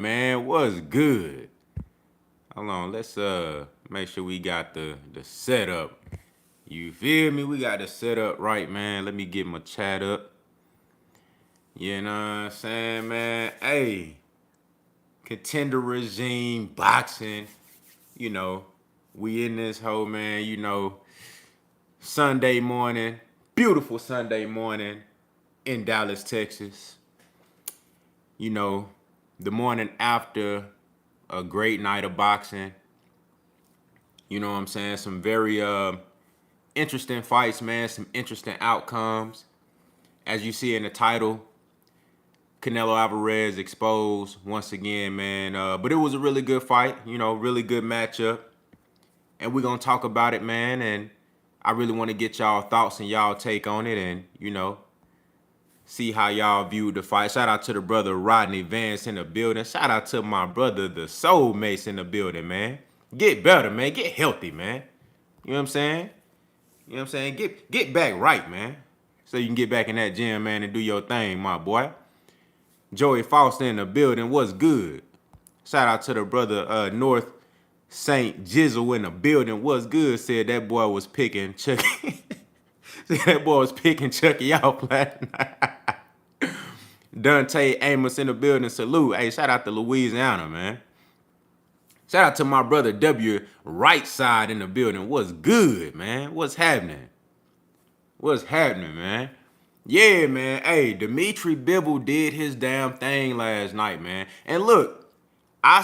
Man, what's good? Hold on, let's make sure we got the setup. You feel me? We got the setup right, man. Let me get my chat up. You know what I'm saying, man? Hey, contender regime, boxing, you know, we in this whole man, Sunday morning, beautiful Sunday morning in Dallas, Texas. You know, the morning after a great night of boxing. You know what I'm saying? Some very interesting fights, man. Some interesting outcomes. As you see in the title, Canelo Alvarez exposed once again, man. But it was a really good fight, really good matchup. And we're going to talk about it, man. And I really want to get y'all thoughts and y'all take on it and, see how y'all viewed the fight. Shout out to the brother Rodney Vance in the building. Shout out to my brother, the Soulmates in the building, man. Get better, man. Get healthy, man. You know what I'm saying? You know what I'm saying? Get back right, man. So you can get back in that gym, man, and do your thing, my boy. Joey Foster in the building. What's good? Shout out to the brother North Saint Jizzle in the building. What's good? Said that boy was picking Chucky. Said that boy was picking Chucky out last night. Dante Amos in the building. Salute. Hey, shout out to Louisiana, man. Shout out to my brother W right side in the building. What's good, man? What's happening? What's happening, man? Yeah, man. Hey, Dimitri Bivol did his damn thing last night, man. And look, I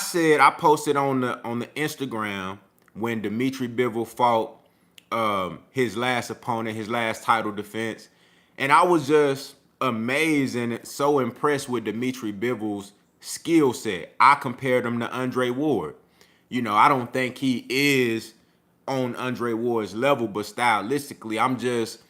posted on the Instagram when Dimitri Bivol fought his last opponent, his last title defense, and I was just amazed and so impressed with Dimitri Bivol's skill set. I compared him to Andre Ward. I don't think he is on Andre Ward's level, but stylistically, I'm just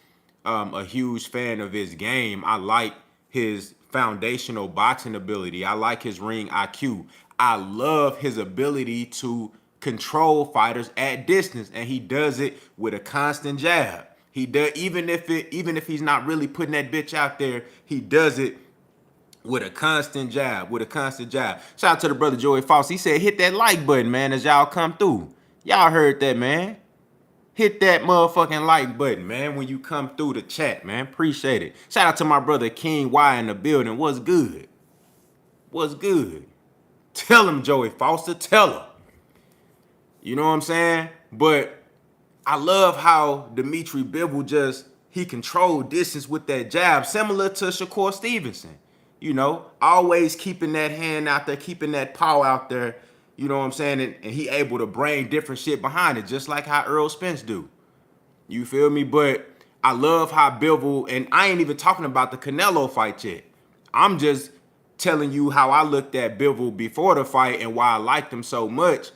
a huge fan of his game. I like his foundational boxing ability. I like his ring IQ. I love his ability to control fighters at distance, and he does it with a constant jab. He does even if he's not really putting that bitch out there, he does it with a constant jab, Shout out to the brother Joey Foss. He said, hit that like button, man, as y'all come through. Y'all heard that, man. Hit that motherfucking like button, man, when you come through the chat, man. Appreciate it. Shout out to my brother King Y in the building. What's good? What's good? Tell him, Joey Foster. Tell him. You know what I'm saying? But I love how Dimitri Bivol he controlled distance with that jab, similar to Shakur Stevenson. Always keeping that hand out there, keeping that paw out there. You know what I'm saying? And he able to bring different shit behind it, just like how Earl Spence do. You feel me? But I love how Bivol, and I ain't even talking about the Canelo fight yet. I'm just telling you how I looked at Bivol before the fight and why I liked him so much.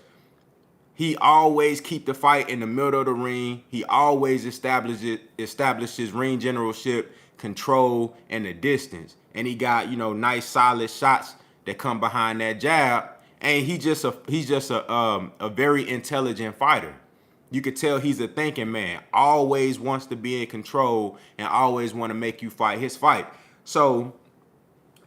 He always keep the fight in the middle of the ring. He always establishes ring generalship, control, and the distance. And he got, nice solid shots that come behind that jab. And he's just a very intelligent fighter. You could tell he's a thinking man. Always wants to be in control and always want to make you fight his fight. So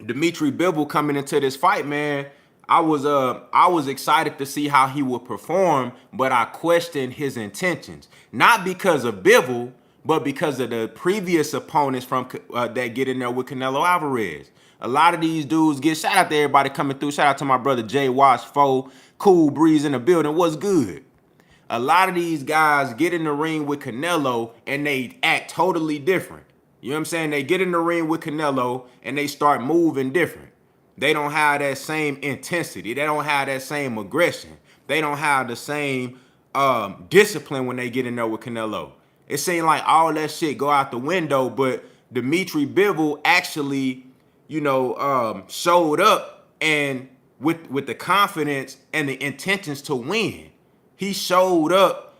Dimitri Bivol coming into this fight, man, I was excited to see how he would perform, but I questioned his intentions. Not because of Bivol, but because of the previous opponents from that get in there with Canelo Alvarez. A lot of these dudes shout out to everybody coming through. Shout out to my brother Jay Watch, Foe, Cool Breeze in the building. What's good? A lot of these guys get in the ring with Canelo and they act totally different. You know what I'm saying? They get in the ring with Canelo and they start moving different. They don't have that same intensity. They don't have that same aggression. They don't have the same discipline when they get in there with Canelo. It seemed like all that shit go out the window, but Dimitri Bivol actually, showed up and with the confidence and the intentions to win. He showed up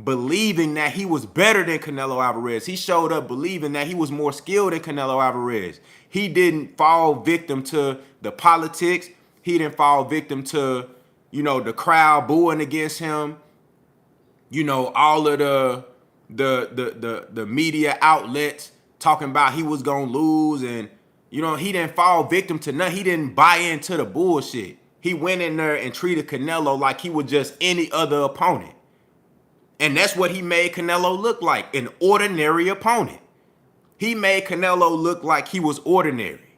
believing that he was better than Canelo Alvarez. He showed up believing that he was more skilled than Canelo Alvarez. He didn't fall victim to the politics. He didn't fall victim to, the crowd booing against him. All of the media outlets talking about he was gonna lose, and he didn't fall victim to nothing. He didn't buy into the bullshit. He went in there and treated Canelo like he was just any other opponent. And that's what he made Canelo look like, an ordinary opponent. He made Canelo look like he was ordinary.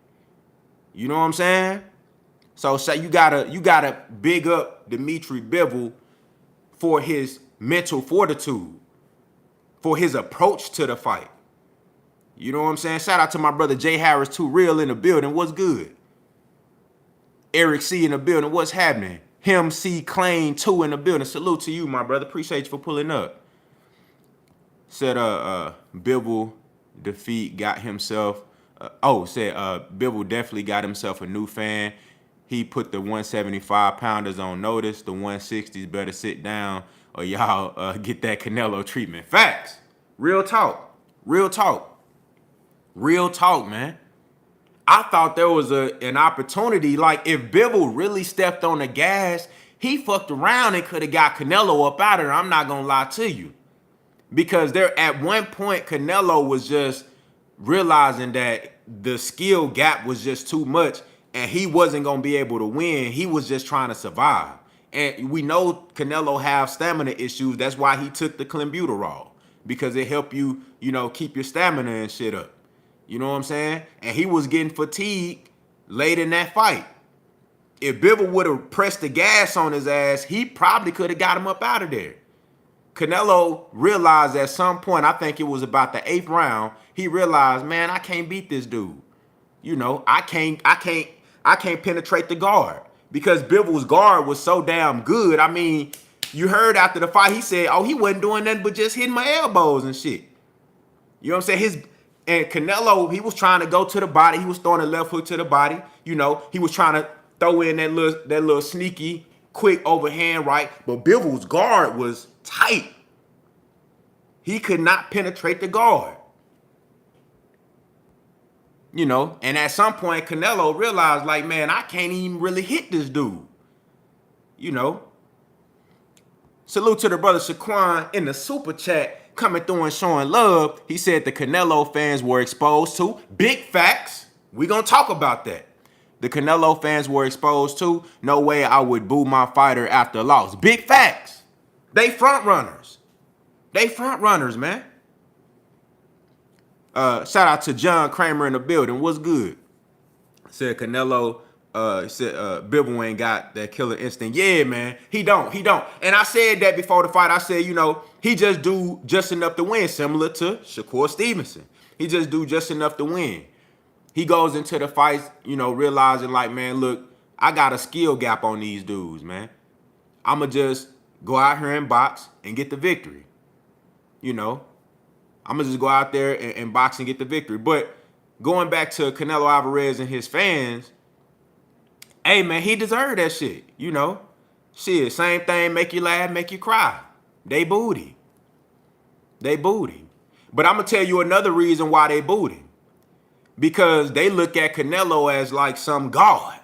You know what I'm saying? So you gotta big up Dimitri Bivol for his mental fortitude, for his approach to the fight. You know what I'm saying? Shout out to my brother Jay Harris, Too Real in the building. What's good? Eric C in the building. What's happening? Him C Claim 2 in the building. Salute to you, my brother. Appreciate you for pulling up. Said Bivol defeat got himself. Bivol definitely got himself a new fan. He put the 175 pounders on notice. The 160s better sit down or y'all get that Canelo treatment. Facts. Real talk. Real talk. Real talk, man. I thought there was an opportunity. Like, if Bivol really stepped on the gas, he fucked around and could have got Canelo up out of there. I'm not going to lie to you. Because there, at one point, Canelo was just realizing that the skill gap was just too much and he wasn't going to be able to win. He was just trying to survive. And we know Canelo have stamina issues. That's why he took the clenbuterol, because it helped you, keep your stamina and shit up. You know what I'm saying? And he was getting fatigued late in that fight. If Bivol would have pressed the gas on his ass, he probably could have got him up out of there. Canelo realized at some point, I think it was about the 8th round, he realized, man, I can't beat this dude. I can't penetrate the guard, because Bivol's guard was so damn good. I mean, you heard after the fight, he said, he wasn't doing nothing but just hitting my elbows and shit. You know what I'm saying? And Canelo, he was trying to go to the body. He was throwing a left hook to the body. He was trying to throw in that little sneaky, quick overhand right. But Bivol's guard was tight. He could not penetrate the guard. And at some point, Canelo realized, like, man, I can't even really hit this dude. Salute to the brother Shaquan in the super chat, coming through and showing love. He said the Canelo fans were exposed to big facts. We're going to talk about that. The Canelo fans were exposed to, no way I would boo my fighter after a loss. Big facts. They front runners. Man. Shout out to John Kramer in the building. What's good? Said Canelo, Bivol ain't got that killer instinct. Yeah, man. He don't. And I said that before the fight. I said, he just do just enough to win, similar to Shakur Stevenson. He just do just enough to win. He goes into the fights, realizing, like, man, look, I got a skill gap on these dudes, man. I'ma just go out here and box and get the victory. I'ma just go out there and box and get the victory. But going back to Canelo Alvarez and his fans, hey, man, he deserved that shit, Shit, same thing, make you laugh, make you cry. They booed him. But I'm going to tell you another reason why they booed him. Because they look at Canelo as like some god.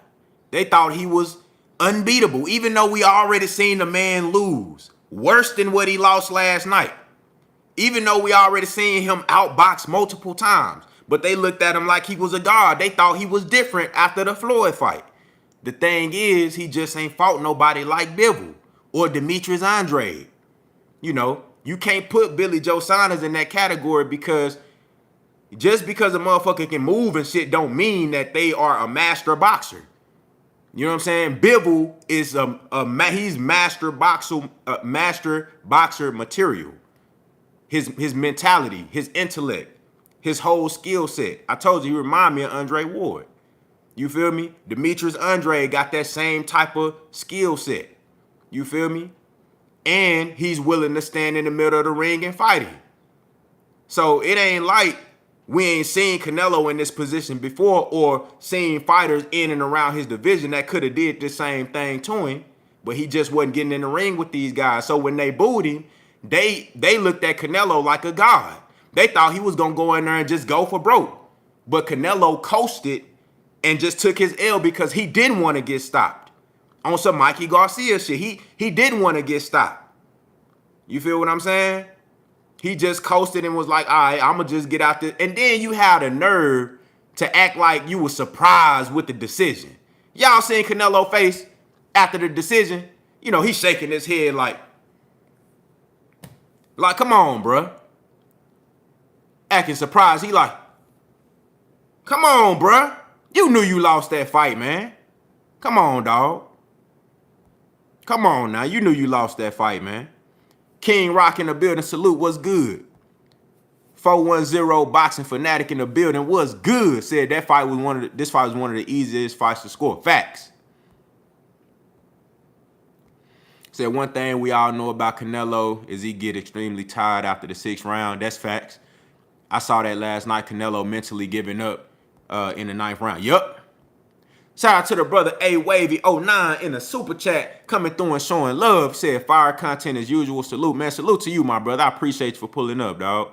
They thought he was unbeatable, even though we already seen the man lose. Worse than what he lost last night. Even though we already seen him outbox multiple times. But they looked at him like he was a god. They thought he was different after the Floyd fight. The thing is, he just ain't fought nobody like Bivol or Demetrius Andrade. You can't put Billy Joe Saunders in that category, because just because a motherfucker can move and shit don't mean that they are a master boxer. You know what I'm saying? Bivol is he's master boxer material. His mentality, his intellect, his whole skill set. I told you, he remind me of Andre Ward. You feel me? Demetrius Andrade got that same type of skill set. You feel me? And he's willing to stand in the middle of the ring and fight him. So it ain't like we ain't seen Canelo in this position before, or seen fighters in and around his division that could have did the same thing to him, but he just wasn't getting in the ring with these guys. So when they booed him, they looked at Canelo like a god. They thought he was going to go in there and just go for broke. But Canelo coasted and just took his L because he didn't want to get stopped. On some Mikey Garcia shit, he didn't want to get stopped. You feel what I'm saying? He just coasted and was like, all right, I'm going to just get out there. And then you had a nerve to act like you were surprised with the decision. Y'all seen Canelo face? after the decision, you know, he's shaking his head like, come on, bruh. Acting surprised. He like, come on, bruh. You knew you lost that fight, man. Come on, dog. Come on now. You knew you lost that fight, man. King Rock in the building. Salute. What's good? 410 boxing fanatic in the building. What's good? Said that fight was this fight was one of the easiest fights to score. Facts. Said one thing we all know about Canelo is he get extremely tired after the 6th round. That's facts. I saw that last night. Canelo mentally giving up in the 9th round. Yup. Shout out to the brother A Wavy 09 in the super chat coming through and showing love. Said fire content as usual. Salute, man. Salute to you, my brother. I appreciate you for pulling up, dog.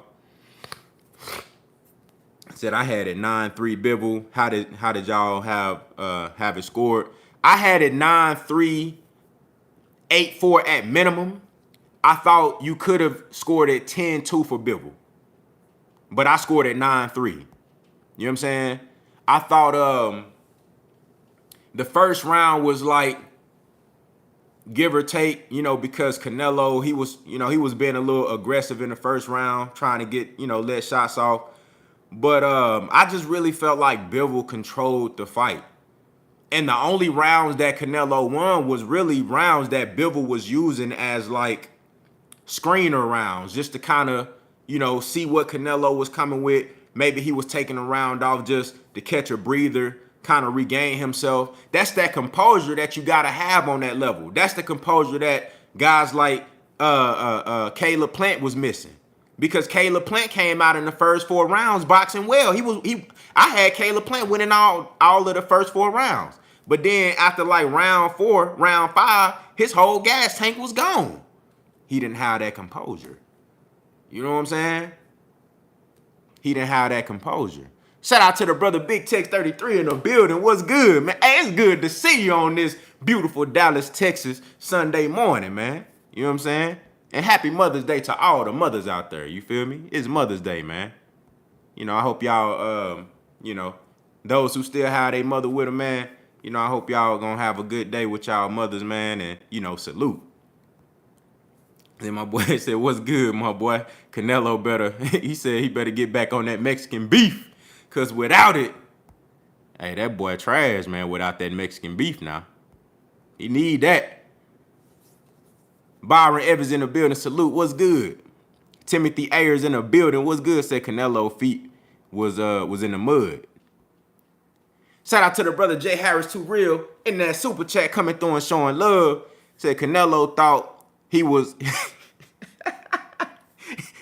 Said I had it 9-3 Bivol. How did y'all have it scored? I had it 9-3, 8-4 at minimum. I thought you could have scored it 10-2 for Bivol, but I scored it 9-3. You know what I'm saying? I thought the first round was like give or take, you know, because Canelo, he was being a little aggressive in the first round, trying to get, you know, let shots off. But I just really felt like Bivol controlled the fight. And the only rounds that Canelo won was really rounds that Bivol was using as like screener rounds, just to kind of, you know, see what Canelo was coming with. Maybe he was taking a round off just to catch a breather, kind of regain himself. That's that composure that you got to have on that level. That's the composure that guys like Caleb Plant was missing. Because Caleb Plant came out in the first 4 rounds boxing well. I had Caleb Plant winning all of the first 4 rounds. But then after like round 4, round 5, his whole gas tank was gone. He didn't have that composure. You know what I'm saying? He didn't have that composure. Shout out to the brother Big Tex 33 in the building. What's good, man? Hey, it's good to see you on this beautiful Dallas, Texas Sunday morning, man. You know what I'm saying? And happy Mother's Day to all the mothers out there. You feel me? It's Mother's Day, man. You know, I hope y'all, you know, those who still have their mother with them, man, you know, I hope y'all gonna have a good day with y'all mothers, man, and, you know, salute. Then my boy said, what's good, my boy? Canelo better, he said he better get back on that Mexican beef, because without it, hey, that boy trash, man, without that Mexican beef now. He need that. Byron Evans in the building. Salute. What's good? Timothy Ayers in the building. What's good? Said Canelo feet was in the mud. Shout out to the brother Jay Harris Too Real in that super chat coming through and showing love. Said Canelo thought he was.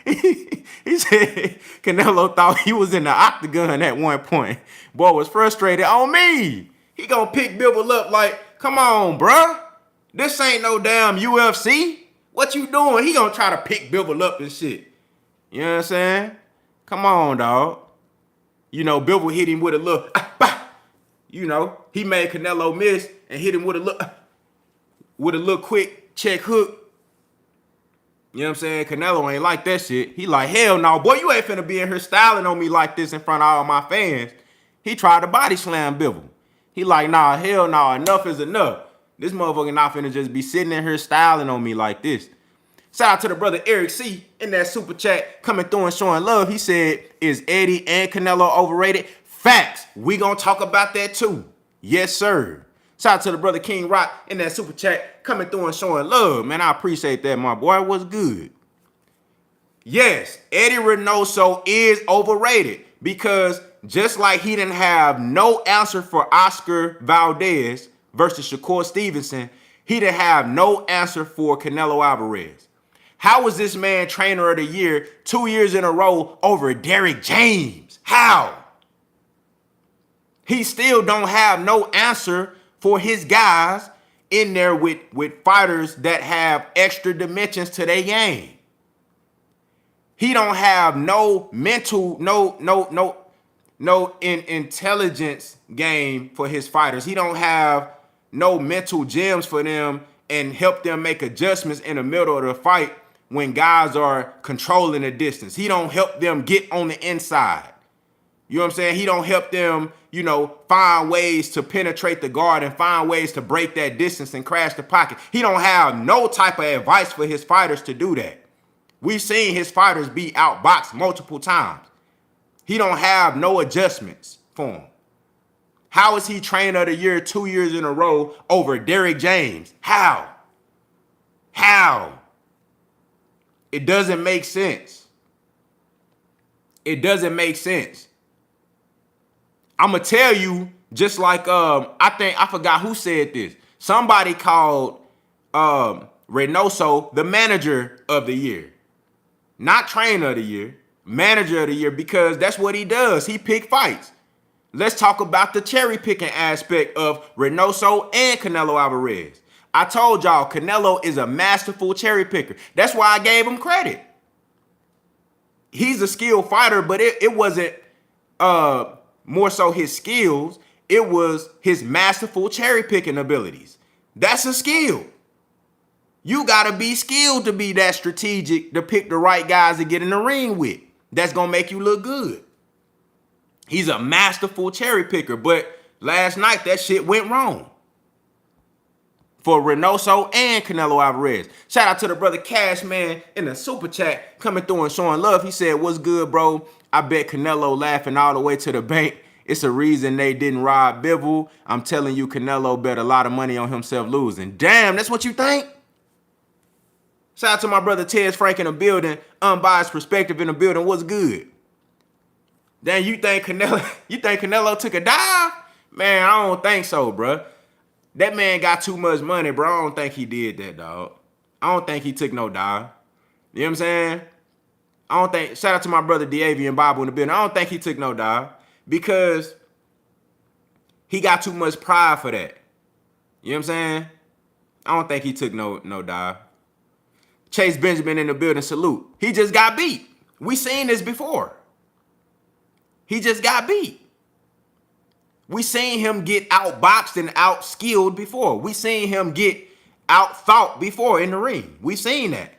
He said Canelo thought he was in the octagon at one point. Boy was frustrated on me. He gonna pick Bivol up like, come on, bruh. This ain't no damn UFC. What you doing? He gonna try to pick Bivol up and shit. You know what I'm saying? Come on, dog. You know, Bivol hit him with a little, you know, he made Canelo miss and hit him with a little quick check hook. You know what I'm saying? Canelo ain't like that shit. He like, hell no, boy, you ain't finna be in here styling on me like this in front of all my fans. He tried to body slam Bivol. He like, nah, hell no, enough is enough. This motherfucker not finna just be sitting in here styling on me like this. Shout out to the brother Eric C in that super chat coming through and showing love. He said, is Eddie and Canelo overrated? Facts. We gonna talk about that too. Yes, sir. Shout out to the brother King Rock in that super chat coming through and showing love. Man, I appreciate that, my boy. What's good? Yes, Eddie Reynoso is overrated because just like he didn't have no answer for Oscar Valdez versus Shakur Stevenson, he didn't have no answer for Canelo Alvarez. How was this man trainer of the year 2 years in a row over Derrick James? How? He still don't have no answer for his guys in there with fighters that have extra dimensions to their game. He don't have no mental, no intelligence game for his fighters. He don't have no mental gems for them and help them make adjustments in the middle of the fight when guys are controlling the distance. He don't help them get on the inside. You know what I'm saying? He don't help them, you know, find ways to penetrate the guard and find ways to break that distance and crash the pocket. He don't have no type of advice for his fighters to do that. We've seen his fighters be outboxed multiple times. He don't have no adjustments for him. How is he trainer of the year 2 years in a row over Derrick James? How? It doesn't make sense. It doesn't make sense. I'm going to tell you, just like, I forgot who said this. Somebody called Reynoso the manager of the year. Not trainer of the year, manager of the year, because that's what he does. He pick fights. Let's talk about the cherry picking aspect of Reynoso and Canelo Alvarez. I told y'all Canelo is a masterful cherry picker. That's why I gave him credit. He's a skilled fighter, but it wasn't more so his skills. It was his masterful cherry picking abilities. That's a skill. You got to be skilled to be that strategic, to pick the right guys to get in the ring with. That's going to make you look good. He's a masterful cherry picker, but last night that shit went wrong for Reynoso and Canelo Alvarez. Shout out to the brother Cash Man in the super chat coming through and showing love. He said, "What's good, bro? I bet Canelo laughing all the way to the bank. It's a reason they didn't rob Bivol. I'm telling you, Canelo bet a lot of money on himself losing." Damn, that's what you think? Shout out to my brother Tez Frank in the building. Unbiased perspective in the building. What's good? Then you think Canelo took a dive? Man, I don't think so, bro. That man got too much money, bro. I don't think he did that, dog. I don't think he took no dive. You know what I'm saying? I don't think, shout out to my brother Davian Bible in the building. I don't think he took no dive because he got too much pride for that. You know what I'm saying? I don't think he took no dive. Chase Benjamin in the building, salute. He just got beat. We seen this before. He just got beat. We seen him get outboxed and outskilled before. We seen him get outthought before in the ring. We seen that.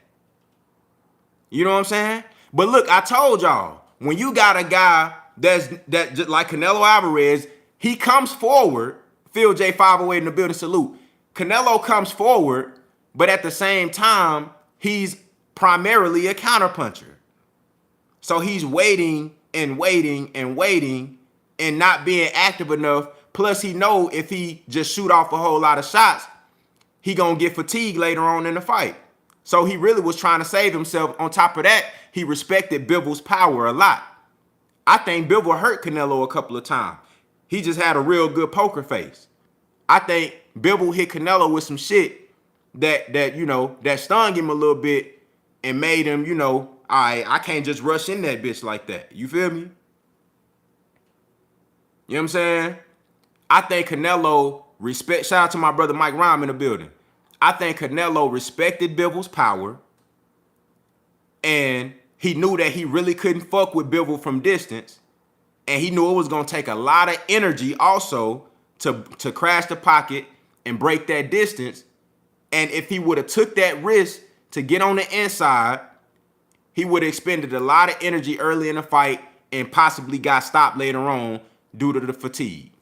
You know what I'm saying? But look, I told y'all, when you got a guy that just like Canelo Alvarez, he comes forward. Phil J508 in the building, salute. Canelo comes forward, but at the same time, he's primarily a counterpuncher. So he's waiting and waiting and waiting and not being active enough. Plus, he know if he just shoot off a whole lot of shots, he gonna get fatigued later on in the fight. So he really was trying to save himself. On top of that, he respected Bivol's power a lot. I think Bivol hurt Canelo a couple of times. He just had a real good poker face. I think Bivol hit Canelo with some shit that you know, that stung him a little bit and made him, you know, I can't just rush in that bitch like that. You feel me? You know what I'm saying? I think Canelo shout out to my brother Mike Rhyme in the building. I think Canelo respected Bivol's power, and he knew that he really couldn't fuck with Bivol from distance, and he knew it was gonna take a lot of energy also to crash the pocket and break that distance. And if he would have took that risk to get on the inside, he would have expended a lot of energy early in the fight and possibly got stopped later on due to the fatigue.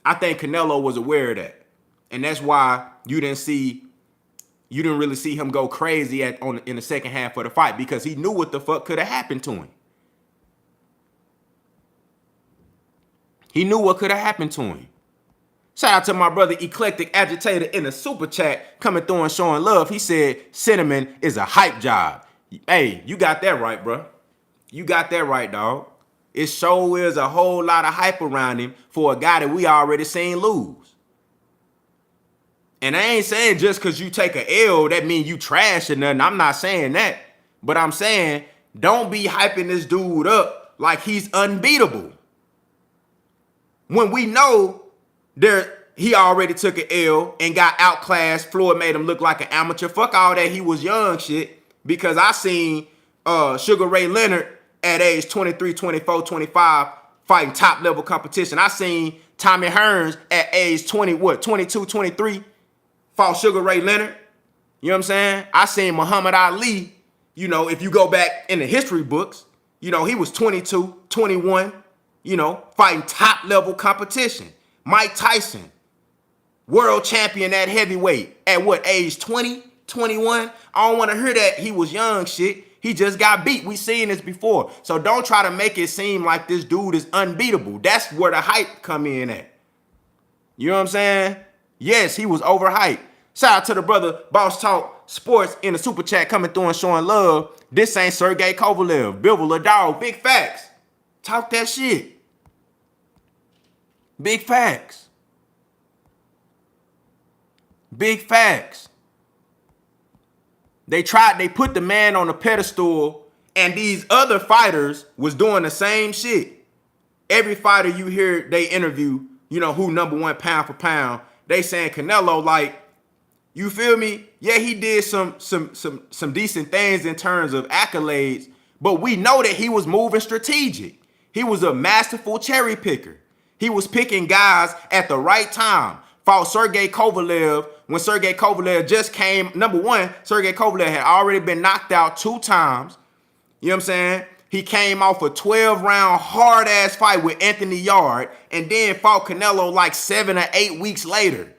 I think Canelo was aware of that. And that's why you didn't really see him go crazy in the second half of the fight, because he knew what the fuck could have happened to him. He knew what could have happened to him. Shout out to my brother Eclectic Agitator in the super chat coming through and showing love. He said cinnamon is a hype job. Hey, you got that right, bro. You got that right, dog. It sure is a whole lot of hype around him for a guy that we already seen lose. And I ain't saying just because you take an L, that means you trash or nothing. I'm not saying that. But I'm saying don't be hyping this dude up like he's unbeatable. When we know he already took an L and got outclassed. Floyd made him look like an amateur. Fuck all that he was young shit. Because I seen Sugar Ray Leonard at age 23, 24, 25 fighting top level competition. I seen Tommy Hearns at age 22, 23 fought Sugar Ray Leonard. You know what I'm saying? I seen Muhammad Ali, you know, if you go back in the history books, you know, he was 22, 21. fighting top level competition. Mike Tyson, world champion at heavyweight at what age? 20, 21? I don't want to hear that he was young shit. He just got beat. We seen this before. So don't try to make it seem like this dude is unbeatable. That's where the hype come in at. You know what I'm saying? Yes, he was overhyped. Shout out to the brother Boss Talk Sports in the super chat coming through and showing love. This ain't Sergey Kovalev. Bivol a dog. Big facts. Talk that shit. Big facts. Big facts. They put the man on a pedestal, and these other fighters was doing the same shit. Every fighter you hear they interview, who number one pound for pound, they saying Canelo, like, you feel me? Yeah, he did some decent things in terms of accolades, but we know that he was moving strategic. He was a masterful cherry picker. He was picking guys at the right time. Fought Sergey Kovalev when Sergey Kovalev just came. Number one, Sergey Kovalev had already been knocked out 2 times. You know what I'm saying? He came off a 12-round hard-ass fight with Anthony Yard and then fought Canelo like 7 or 8 weeks later.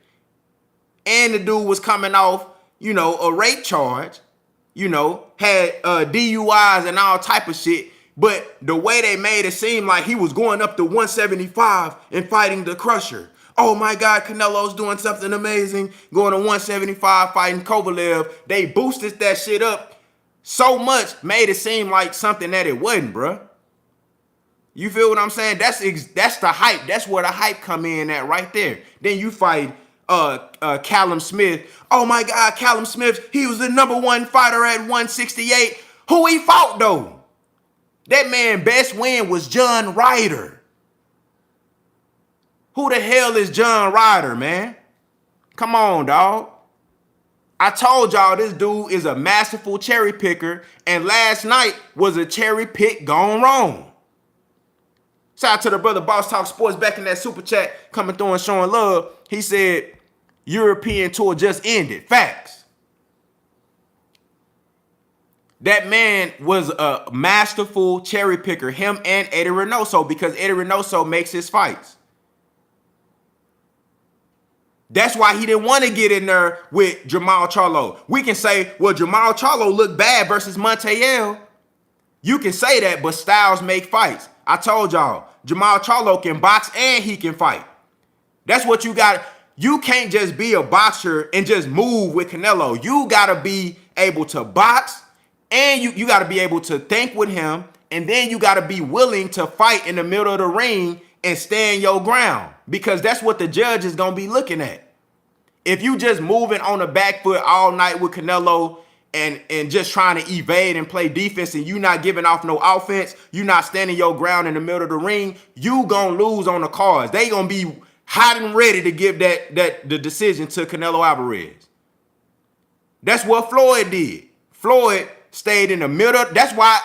And the dude was coming off, a rape charge, had DUIs and all type of shit. But the way they made it seem like he was going up to 175 and fighting the Crusher. Oh my God, Canelo's doing something amazing, going to 175 fighting Kovalev. They boosted that shit up so much, made it seem like something that it wasn't, bruh. You feel what I'm saying? That's the hype. That's where the hype come in at right there. Then you fight Callum Smith. Oh my God, Callum Smith, he was the number 1 fighter at 168. Who he fought though? That man best win was John Ryder. Who the hell is John Ryder, man? Come on, dog. I told y'all this dude is a masterful cherry picker, and last night was a cherry pick gone wrong. Shout out to the brother Boss Talk Sports back in that super chat coming through and showing love. He said, European tour just ended. Facts. That man was a masterful cherry picker, him and Eddie Reynoso, because Eddie Reynoso makes his fights. That's why he didn't want to get in there with Jamal Charlo. We can say, well, Jamal Charlo looked bad versus Montiel. You can say that, but styles make fights. I told y'all, Jamal Charlo can box and he can fight. That's what you got. You can't just be a boxer and just move with Canelo. You got to be able to box, and you got to be able to think with him, and then you got to be willing to fight in the middle of the ring and stand your ground, because that's what the judge is going to be looking at. If you just moving on the back foot all night with Canelo and just trying to evade and play defense, and you not giving off no offense, you not standing your ground in the middle of the ring, you going to lose on the cards. They going to be hot and ready to give the decision to Canelo Alvarez. That's what Floyd did. Floyd stayed in the middle. That's why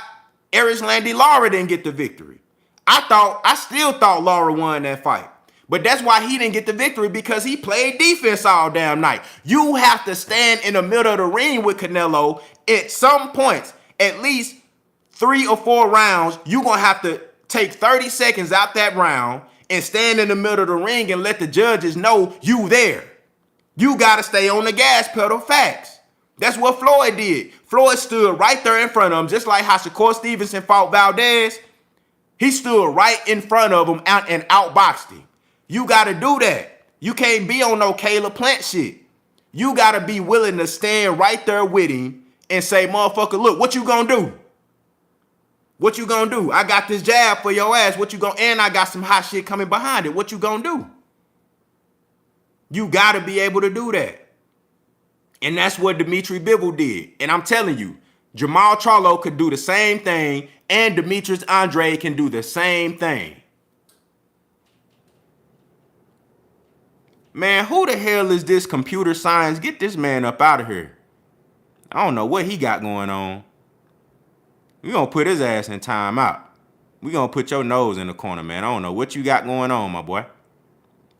Erislandy Lara didn't get the victory. I still thought Lara won that fight. But that's why he didn't get the victory, because he played defense all damn night. You have to stand in the middle of the ring with Canelo at some points, at least 3 or 4 rounds. You're going to have to take 30 seconds out that round and stand in the middle of the ring and let the judges know you there. You got to stay on the gas pedal. Facts. That's what Floyd did. Floyd stood right there in front of him, just like how Shakur Stevenson fought Valdez. He stood right in front of him and outboxed him. You got to do that. You can't be on no Caleb Plant shit. You got to be willing to stand right there with him and say, motherfucker, look, what you gonna do? What you gonna do? I got this jab for your ass. What you gonna, and I got some hot shit coming behind it. What you gonna do? You got to be able to do that. And that's what Dimitri Bivol did. And I'm telling you, Jamal Charlo could do the same thing, and Demetrius Andre can do the same thing. Man, who the hell is this computer science? Get this man up out of here. I don't know what he got going on. We gonna put his ass in timeout. We gonna put your nose in the corner, man. I don't know what you got going on, my boy.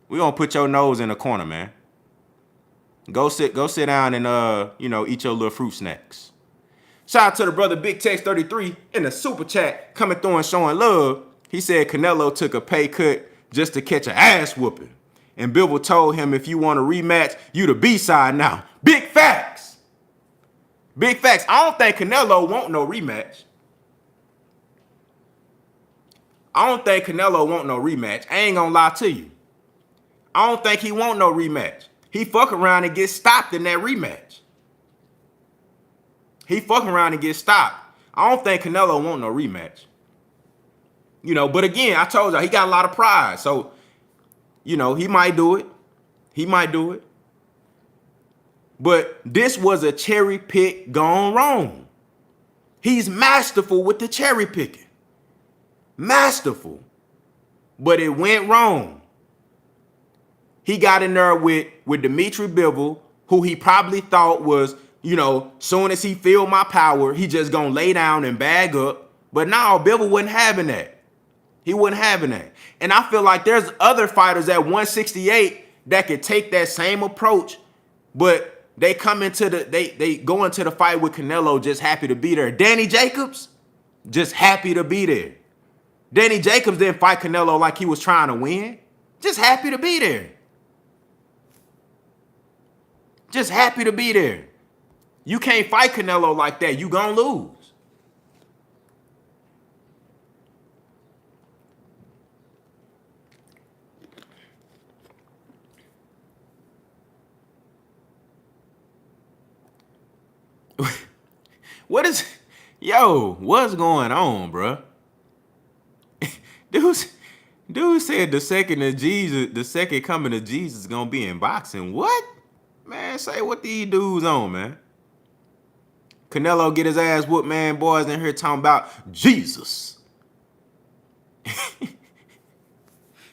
We gonna put your nose in the corner, man. Go sit down and eat your little fruit snacks. Shout out to the brother Big Tex 33 in the super chat coming through and showing love. He said Canelo took a pay cut just to catch an ass whooping. And Bivol told him, if you want a rematch, you the B-side now. Big facts. Big facts. I don't think Canelo want no rematch. I don't think Canelo want no rematch. I ain't gonna lie to you. I don't think he want no rematch. He fuck around and get stopped in that rematch. He fuck around and get stopped. I don't think Canelo want no rematch. You know, but again, I told y'all, he got a lot of pride. So, you know, he might do it. He might do it. But this was a cherry pick gone wrong. He's masterful with the cherry picking. Masterful. But it went wrong. He got in there with Dimitri Bivol, who he probably thought was, you know, soon as he feel my power, he just gonna lay down and bag up. But now Bivol wasn't having that. He wasn't having that. And I feel like there's other fighters at 168 that could take that same approach, but they come into they go into the fight with Canelo just happy to be there. Danny Jacobs, just happy to be there. Danny Jacobs didn't fight Canelo like he was trying to win. Just happy to be there. Just happy to be there. You can't fight Canelo like that. You gonna lose. What's going on, bro? Dude said the second coming of Jesus is gonna be in boxing. What? Man, say what these dudes on, man. Canelo get his ass whooped, man. Boys in here talking about Jesus.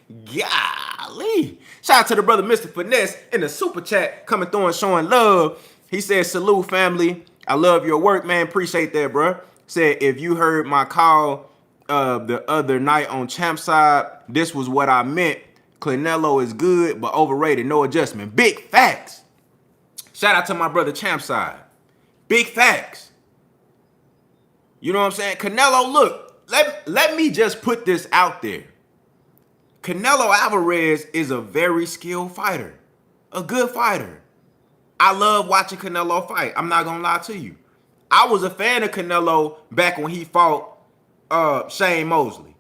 Golly. Shout out to the brother Mr. Finesse in the super chat coming through and showing love. He said, salute, family. I love your work, man. Appreciate that, bro. Said, if you heard my call the other night on Champ Side, this was what I meant. Canelo is good, but overrated. No adjustment. Big facts. Shout out to my brother Champ Side. Big facts. You know what I'm saying? Canelo, look, let me just put this out there. Canelo Alvarez is a very skilled fighter. A good fighter. I love watching Canelo fight. I'm not gonna lie to you. I was a fan of Canelo back when he fought Shane Mosley.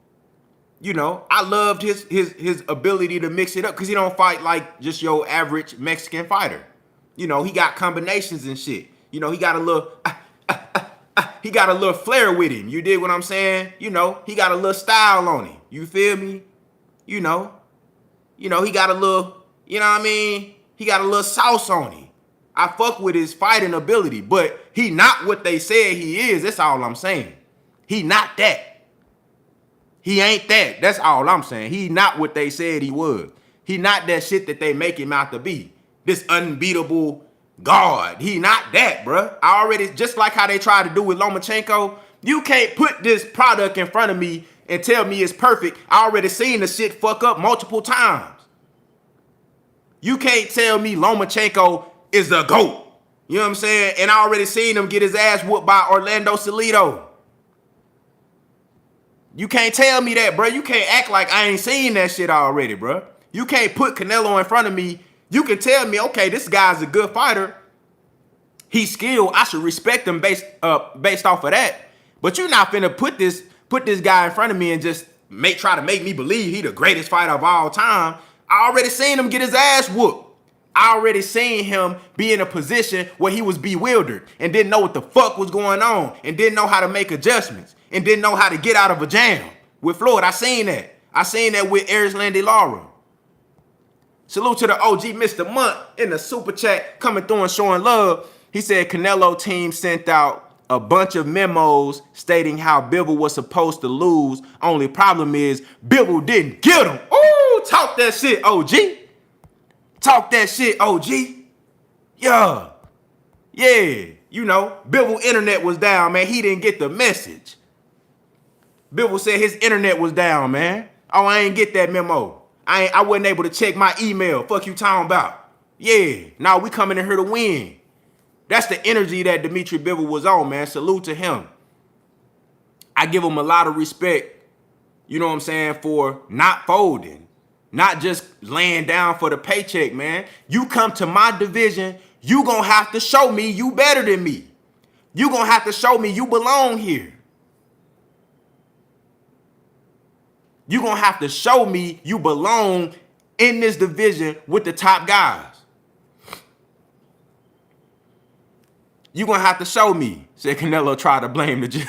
You know, I loved his ability to mix it up because he don't fight like just your average Mexican fighter. You know, he got combinations and shit. You know, he got a little flair with him. You dig what I'm saying? You know, he got a little style on him. You feel me? You know, he got a little, you know what I mean? He got a little sauce on him. I fuck with his fighting ability, but he not what they said he is. That's all I'm saying. He not that. He ain't that. That's all I'm saying. He not what they said he was. He not that shit that they make him out to be. This unbeatable God. He not that, bruh. I already, just like how they tried to do with Lomachenko, you can't put this product in front of me and tell me it's perfect. I already seen the shit fuck up multiple times. You can't tell me Lomachenko is the GOAT. You know what I'm saying? And I already seen him get his ass whooped by Orlando Salido. You can't tell me that, bro. You can't act like I ain't seen that shit already, bro. You can't put Canelo in front of me. You can tell me, okay, this guy's a good fighter. He's skilled. I should respect him based off of that. But you're not finna put this guy in front of me and just try to make me believe he the greatest fighter of all time. I already seen him get his ass whooped. I already seen him be in a position where he was bewildered and didn't know what the fuck was going on and didn't know how to make adjustments and didn't know how to get out of a jam with Floyd. I seen that. I seen that with Erisland De Lara. Salute to the OG Mr. Munt in the super chat coming through and showing love. He said Canelo team sent out a bunch of memos stating how Bivol was supposed to lose. Only problem is Bivol didn't get him. Ooh, talk that shit, OG. Talk that shit, OG. Yeah. You know, Bivol internet was down, man. He didn't get the message. Bivol said his internet was down, man. Oh, I ain't get that memo. I wasn't able to check my email. Fuck you talking about. Yeah. Now we coming in here to win. That's the energy that Dimitri Bivol was on, man. Salute to him. I give him a lot of respect You know what I'm saying? For not folding, not just laying down for the paycheck, man. You come to my division, you gonna have to show me you better than me. You gonna have to show me you belong here. You gonna have to show me you belong in this division with the top guys. You gonna have to show me. Said Canelo tried to blame the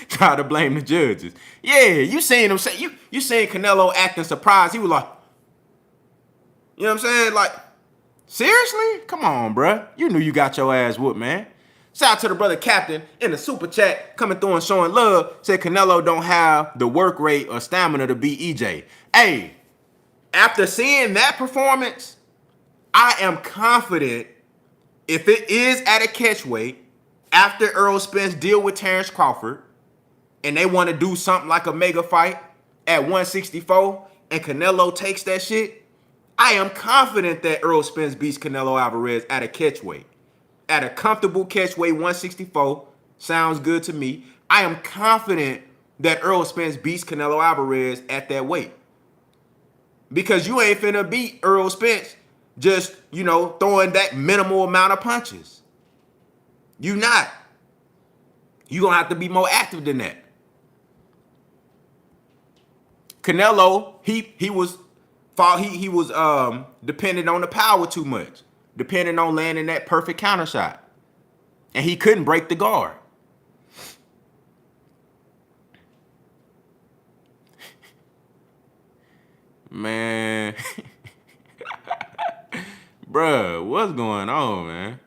try to blame the judges. Yeah, you seen him say you seen Canelo acting surprised. He was like, you know what I'm saying? Like, seriously? Come on, bruh. You knew you got your ass whooped, man. Shout out to the brother Captain in the super chat coming through and showing love. Said Canelo don't have the work rate or stamina to beat EJ. Hey, after seeing that performance, I am confident if it is at a catch weight, after Errol Spence deal with Terrence Crawford, and they want to do something like a mega fight at 164, and Canelo takes that shit, I am confident that Errol Spence beats Canelo Alvarez at a catch weight. At a comfortable catch weight, 164, sounds good to me. I am confident that Errol Spence beats Canelo Alvarez at that weight. Because you ain't finna beat Errol Spence just, throwing that minimal amount of punches. You not. You gonna have to be more active than that. Canelo, he was dependent on the power too much, depending on landing that perfect counter shot, and he couldn't break the guard. Man, bruh, what's going on, man?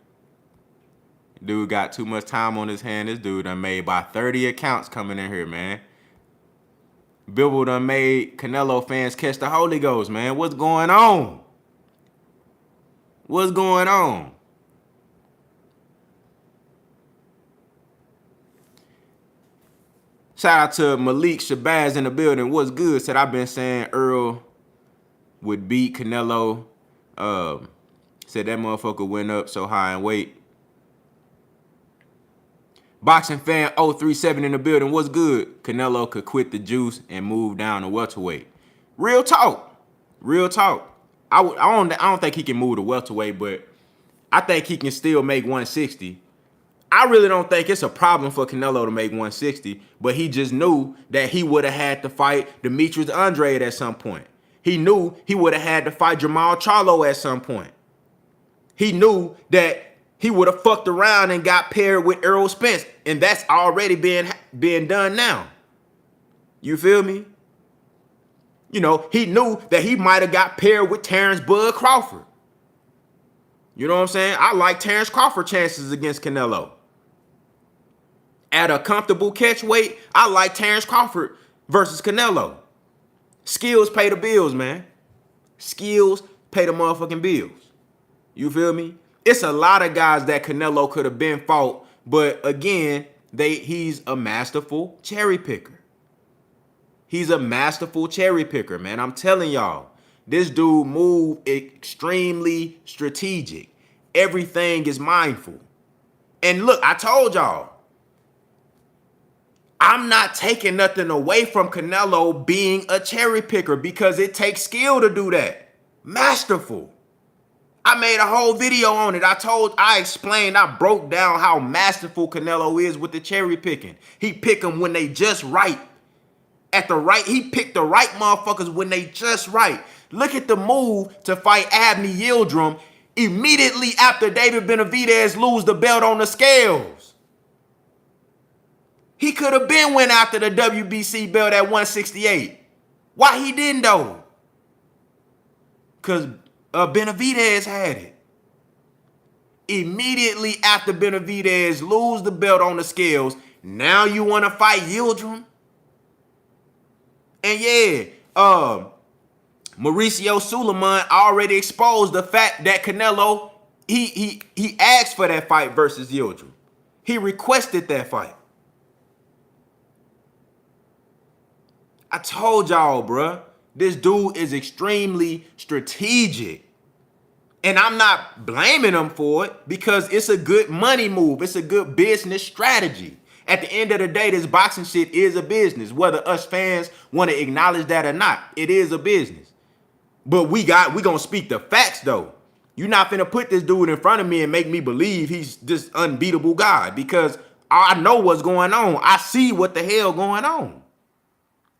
Dude got too much time on his hand. This dude done made about 30 accounts coming in here, man. Bivol done made Canelo fans catch the Holy Ghost, man. What's going on? What's going on? Shout out to Malik Shabazz in the building. What's good? Said I've been saying Earl would beat Canelo. Said that motherfucker went up so high in weight. Boxing fan 037 in the building. What's good? Canelo could quit the juice and move down to welterweight. Real talk. Real talk. I don't think he can move to welterweight, but I think he can still make 160. I really don't think it's a problem for Canelo to make 160, but he just knew that he would have had to fight Demetrius Andrade at some point. He knew he would have had to fight Jamal Charlo at some point. He knew that he would have fucked around and got paired with Errol Spence, and that's already being done now. You feel me? He knew that he might have got paired with Terrence Bud Crawford. You know what I'm saying? I like Terrence Crawford chances against Canelo. At a comfortable catch weight, I like Terrence Crawford versus Canelo. Skills pay the bills, man. Skills pay the motherfucking bills. You feel me? It's a lot of guys that Canelo could have been fought, but again, he's a masterful cherry picker. He's a masterful cherry picker, man. I'm telling y'all, this dude move extremely strategic. Everything is mindful. And look, I told y'all, I'm not taking nothing away from Canelo being a cherry picker because it takes skill to do that. Masterful. I made a whole video on it. I explained, I broke down how masterful Canelo is with the cherry picking. He pick them when they just right. He picked the right motherfuckers when they just right. Look at the move to fight Abney Yildirim immediately after David Benavidez lose the belt on the scales. He could have been went after the WBC belt at 168. Why he didn't though? Because Benavidez had it. Immediately after Benavidez lose the belt on the scales, now you want to fight Yildirim? And yeah, Mauricio Suleiman already exposed the fact that Canelo, he asked for that fight versus Yildirim. He requested that fight. I told y'all, bruh, this dude is extremely strategic. And I'm not blaming him for it because it's a good money move. It's a good business strategy. At the end of the day, this boxing shit is a business. Whether us fans want to acknowledge that or not, it is a business. But we gonna speak the facts though. You're not finna put this dude in front of me and make me believe he's this unbeatable guy, because I know what's going on. I see what the hell going on.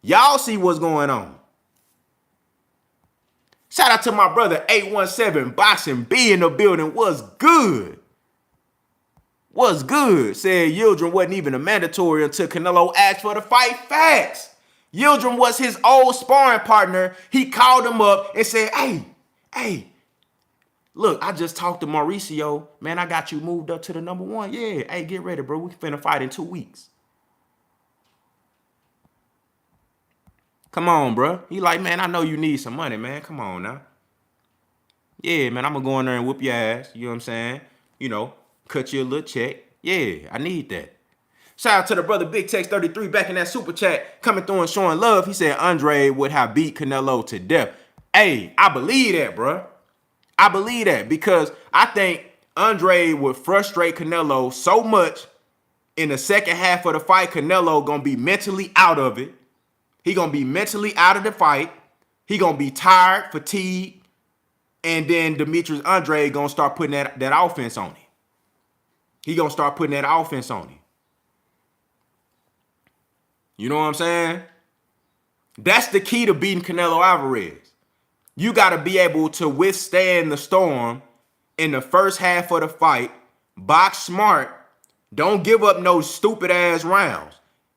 Y'all see what's going on. Shout out to my brother 817 Boxing B in the building. What's good? What's good? Said Yildirim wasn't even a mandatory until Canelo asked for the fight. Facts. Yildirim was his old sparring partner. He called him up and said, hey, look, I just talked to Mauricio. Man, I got you moved up to the number one. Yeah, hey, get ready, bro. We finna fight in 2 weeks. Come on, bro. He like, man, I know you need some money, man. Come on now. Yeah, man, I'm gonna go in there and whoop your ass. You know what I'm saying? You know, cut you a little check. Yeah, I need that. Shout out to the brother Big Tex 33 back in that super chat, coming through and showing love. He said Andre would have beat Canelo to death. Hey, I believe that, bro. I believe that, because I think Andre would frustrate Canelo so much in the second half of the fight. Canelo gonna be mentally out of it. He gonna be mentally out of the fight. He gonna be tired, fatigued, and then Demetrius Andre gonna start putting that offense on him. He gonna start putting that offense on him. You know what I'm saying? That's the key to beating Canelo Alvarez. You gotta be able to withstand the storm in the first half of the fight. Box smart. Don't give up no stupid ass rounds.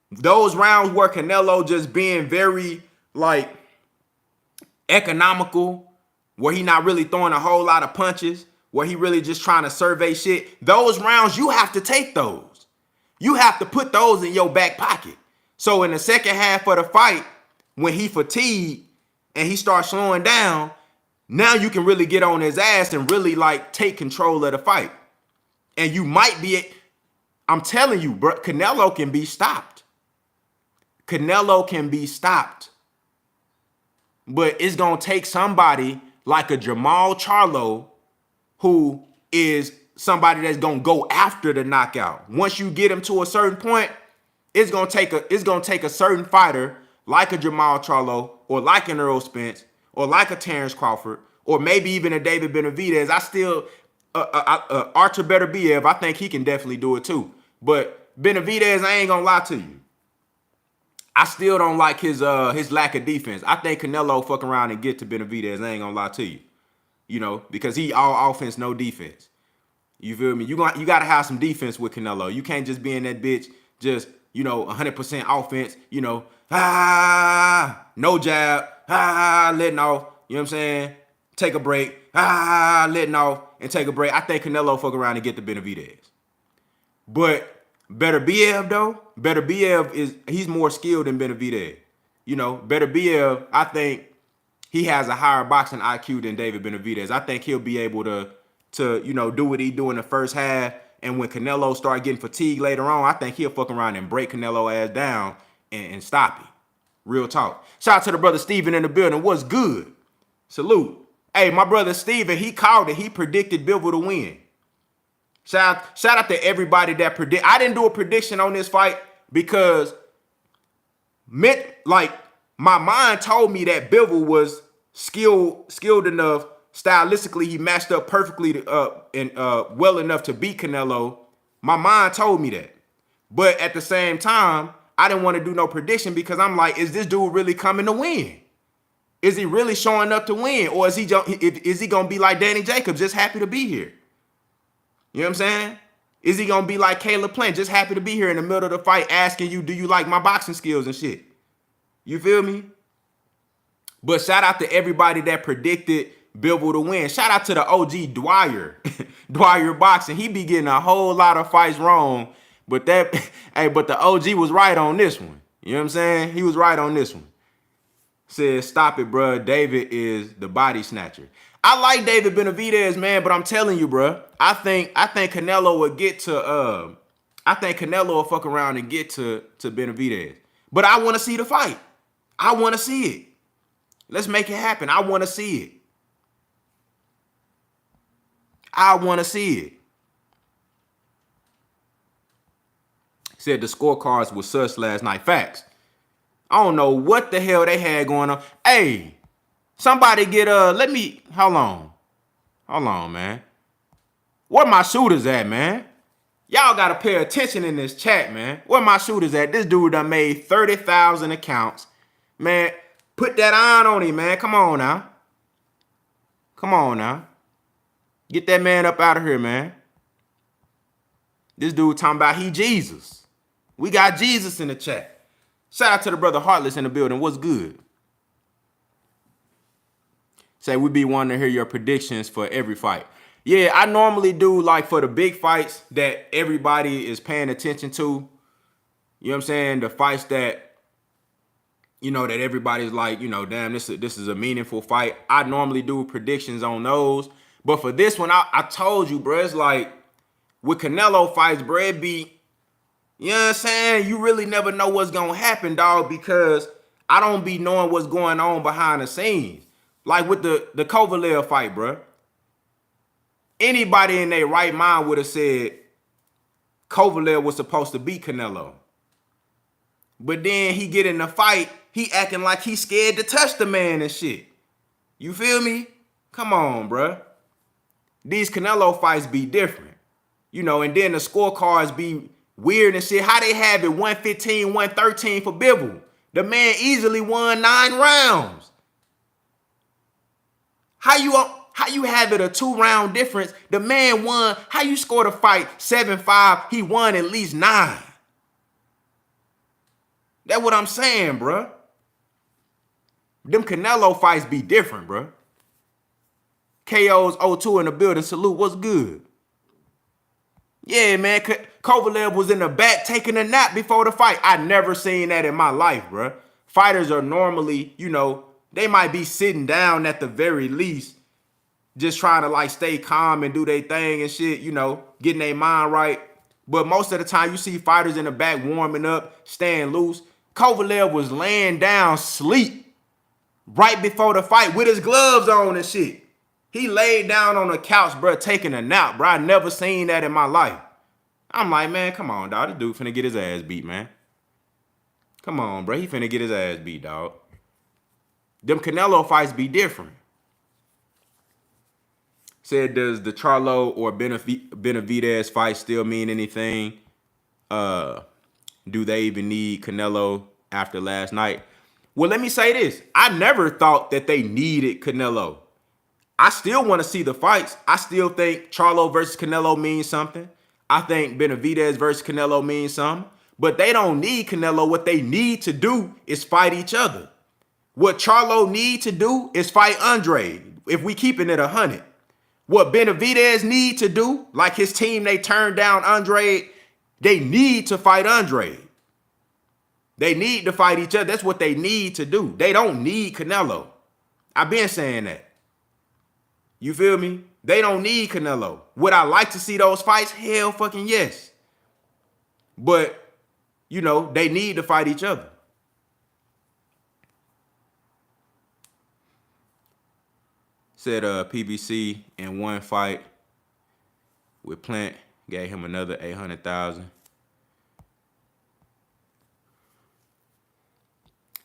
Those rounds where Canelo just being very like economical, where he not really throwing a whole lot of punches, where he really just trying to survey shit. Those rounds, you have to take those. You have to put those in your back pocket. So in the second half of the fight, when he fatigued and he starts slowing down, now you can really get on his ass and really like take control of the fight. And you might be, I'm telling you, bro, Canelo can be stopped. Canelo can be stopped. But it's going to take somebody like a Jamal Charlo, who is somebody that's going to go after the knockout. Once you get him to a certain point, it's going to take a certain fighter like a Jamal Charlo, or like an Earl Spence, or like a Terrence Crawford, or maybe even a David Benavidez. I still Artur Beterbiev, I think he can definitely do it too. But Benavidez, I ain't gonna lie to you, I still don't like his lack of defense. I think Canelo fuck around and get to Benavidez. I ain't gonna lie to you. You know, because he all offense, no defense. You feel me? You gotta have some defense with Canelo. You can't just be in that bitch just, you know, 100% offense, you know, no jab, letting off, you know what I'm saying? Take a break, letting off, and take a break. I think Canelo fuck around and get the Benavidez. But Beterbiev he's more skilled than Benavidez. You know, Beterbiev, I think he has a higher boxing IQ than David Benavidez. I think he'll be able to you know, do what he do in the first half. And when Canelo start getting fatigued later on, I think he'll fuck around and break Canelo ass down and stop him. Real talk. Shout out to the brother Steven in the building. What's good? Salute. Hey, my brother Steven, he called it. He predicted Bivol to win. Shout out to everybody that predict. I didn't do a prediction on this fight because my mind told me that Bivol was skilled enough. Stylistically, he matched up perfectly and well enough to beat Canelo. My mind told me that. But at the same time, I didn't want to do no prediction because I'm like, is this dude really coming to win? Is he really showing up to win? Or is he going to be like Danny Jacobs, just happy to be here? You know what I'm saying? Is he going to be like Caleb Plant, just happy to be here in the middle of the fight, asking you, do you like my boxing skills and shit? You feel me? But shout out to everybody that predicted Bivol to win. Shout out to the OG Dwyer. Dwyer Boxing. He be getting a whole lot of fights wrong. But but the OG was right on this one. You know what I'm saying? He was right on this one. Said, stop it, bro. David is the body snatcher. I like David Benavidez, man, but I'm telling you, bro, I think Canelo would get to I think Canelo will fuck around and get to Benavidez. But I want to see the fight. I want to see it. Let's make it happen. I want to see it. I want to see it. Said the scorecards was sus last night. Facts. I don't know what the hell they had going on. Hey, somebody get hold on, man. Where my shooters at, man? Y'all gotta pay attention in this chat, man. Where my shooters at? This dude done made 30,000 accounts. Man, put that on him, man. Come on now. Come on now. Get that man up out of here, man. This dude talking about he Jesus. We got Jesus in the chat. Shout out to the brother Heartless in the building. What's good? Say we be wanting to hear your predictions for every fight. Yeah, I normally do like for the big fights that everybody is paying attention to. You know what I'm saying? The fights that, you know, that everybody's like, you know, damn, this is a meaningful fight. I normally do predictions on those. But for this one, I told you, bro, it's like with Canelo fights, bro, it be, you know what I'm saying? You really never know what's going to happen, dog, because I don't be knowing what's going on behind the scenes. Like with the Kovalev fight, bro. Anybody in their right mind would have said Kovalev was supposed to beat Canelo. But then he get in the fight, he acting like he's scared to touch the man and shit. You feel me? Come on, bruh. These Canelo fights be different. You know, and then the scorecards be weird and shit. How they have it 115, 113 for Bivol? The man easily won 9 rounds. How you have it a 2-round difference? The man won. How you scored a fight 7-5? He won at least 9. That's what I'm saying, bruh. Them Canelo fights be different, bruh. KO's 0-2 in the building. Salute. What's good? Yeah, man. Kovalev was in the back taking a nap before the fight. I never seen that in my life, bruh. Fighters are normally, you know, they might be sitting down at the very least, just trying to like stay calm and do their thing and shit, you know, getting their mind right. But most of the time you see fighters in the back warming up, staying loose. Kovalev was laying down sleep right before the fight with his gloves on and shit. He laid down on the couch, bro, taking a nap, bro. I never seen that in my life. I'm like, man, come on, dog. This dude finna get his ass beat, man. Come on, bro. He finna get his ass beat, dog. Them Canelo fights be different. Said, does the Charlo or Benavidez fight still mean anything? Do they even need Canelo after last night? Well, let me say this. I never thought that they needed Canelo. I still want to see the fights. I still think Charlo versus Canelo means something. I think Benavidez versus Canelo means something. But they don't need Canelo. What they need to do is fight each other. What Charlo need to do is fight Andre, if we keeping it 100. What Benavidez need to do, like his team, they turned down Andre, they need to fight Andre. They need to fight each other. That's what they need to do. They don't need Canelo. I've been saying that. You feel me? They don't need Canelo. Would I like to see those fights? Hell fucking yes. But, you know, they need to fight each other. Said PBC in one fight with Plant, gave him another 800,000.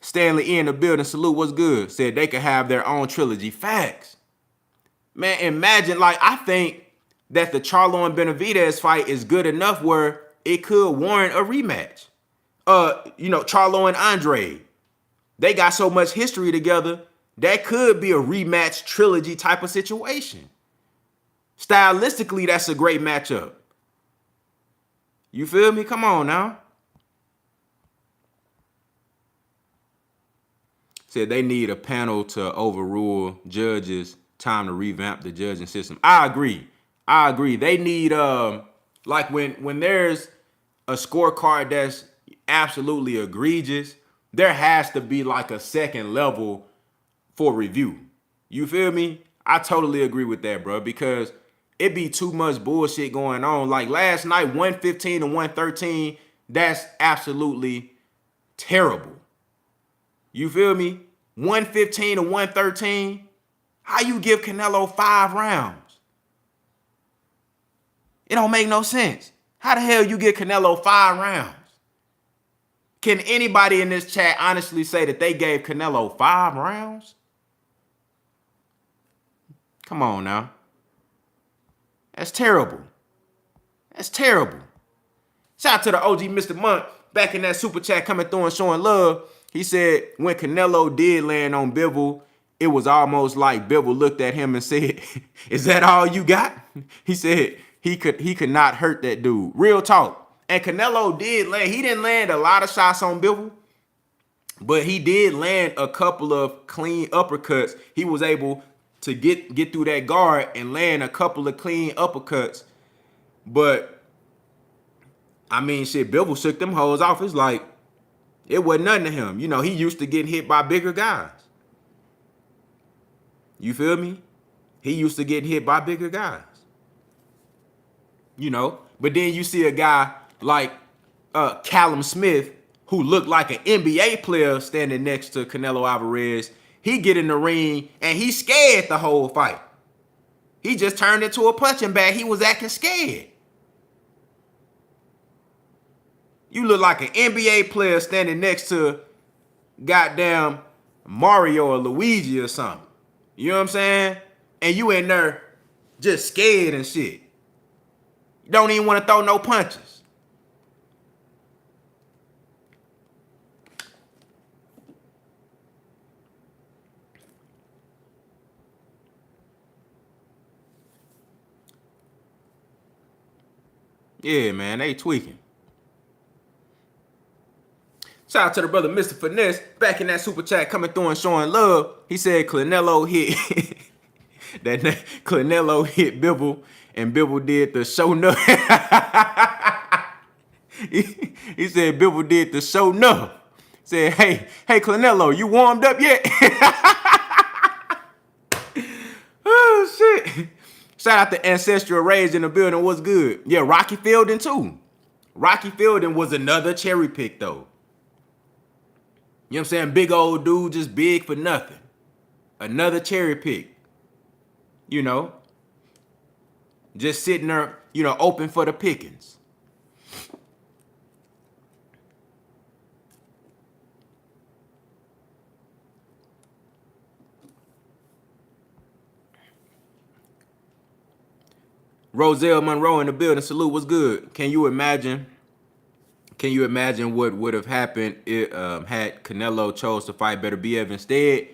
Stanley E in the building, salute, what's good? Said they could have their own trilogy. Facts. Man, imagine, like, I think that the Charlo and Benavidez fight is good enough where it could warrant a rematch. You know, Charlo and Andre, they got so much history together, that could be a rematch trilogy type of situation. Stylistically, that's a great matchup. You feel me? Come on now. Said they need a panel to overrule judges. Time to revamp the judging system. I agree. They need like when there's a scorecard that's absolutely egregious, there has to be like a second level for review. You feel me? I totally agree with that, bro, because it be too much bullshit going on. Like last night, 115 and 113, that's absolutely terrible. You feel me? 115 and 113. How you give Canelo 5 rounds? It don't make no sense. How the hell you get Canelo 5 rounds? Can anybody in this chat honestly say that they gave Canelo 5 rounds? Come on now. That's terrible. That's terrible. Shout out to the OG Mr. Monk back in that super chat coming through and showing love. He said when Canelo did land on Bivol, it was almost like Bivol looked at him and said, "Is that all you got?" He said he could not hurt that dude. Real talk. And Canelo did land. He didn't land a lot of shots on Bivol, but he did land a couple of clean uppercuts. He was able to get through that guard and land a couple of clean uppercuts. But I mean, shit, Bivol shook them hoes off. It's like it wasn't nothing to him. You know, he used to getting hit by bigger guys. You feel me? He used to get hit by bigger guys. You know, but then you see a guy like Callum Smith, who looked like an NBA player standing next to Canelo Alvarez. He get in the ring and he scared the whole fight. He just turned into a punching bag. He was acting scared. You look like an NBA player standing next to goddamn Mario or Luigi or something. You know what I'm saying? And you in there just scared and shit. You don't even want to throw no punches. Yeah, man, they tweaking. Shout out to the brother Mr. Finesse back in that super chat coming through and showing love. He said Canelo hit that Canelo hit Bivol and Bivol did the show no. He said Bivol did the show no. Said, hey Canelo, you warmed up yet? Oh shit. Shout out to Ancestral Rage in the building. What's good? Yeah, Rocky Fielding too. Rocky Fielding was another cherry pick though. You know what I'm saying? Big old dude, just big for nothing. Another cherry pick. You know? Just sitting there, you know, open for the pickings. Roselle Monroe in the building. Salute, what's good? Can you imagine what would have happened if had Canelo chose to fight Better Biev instead?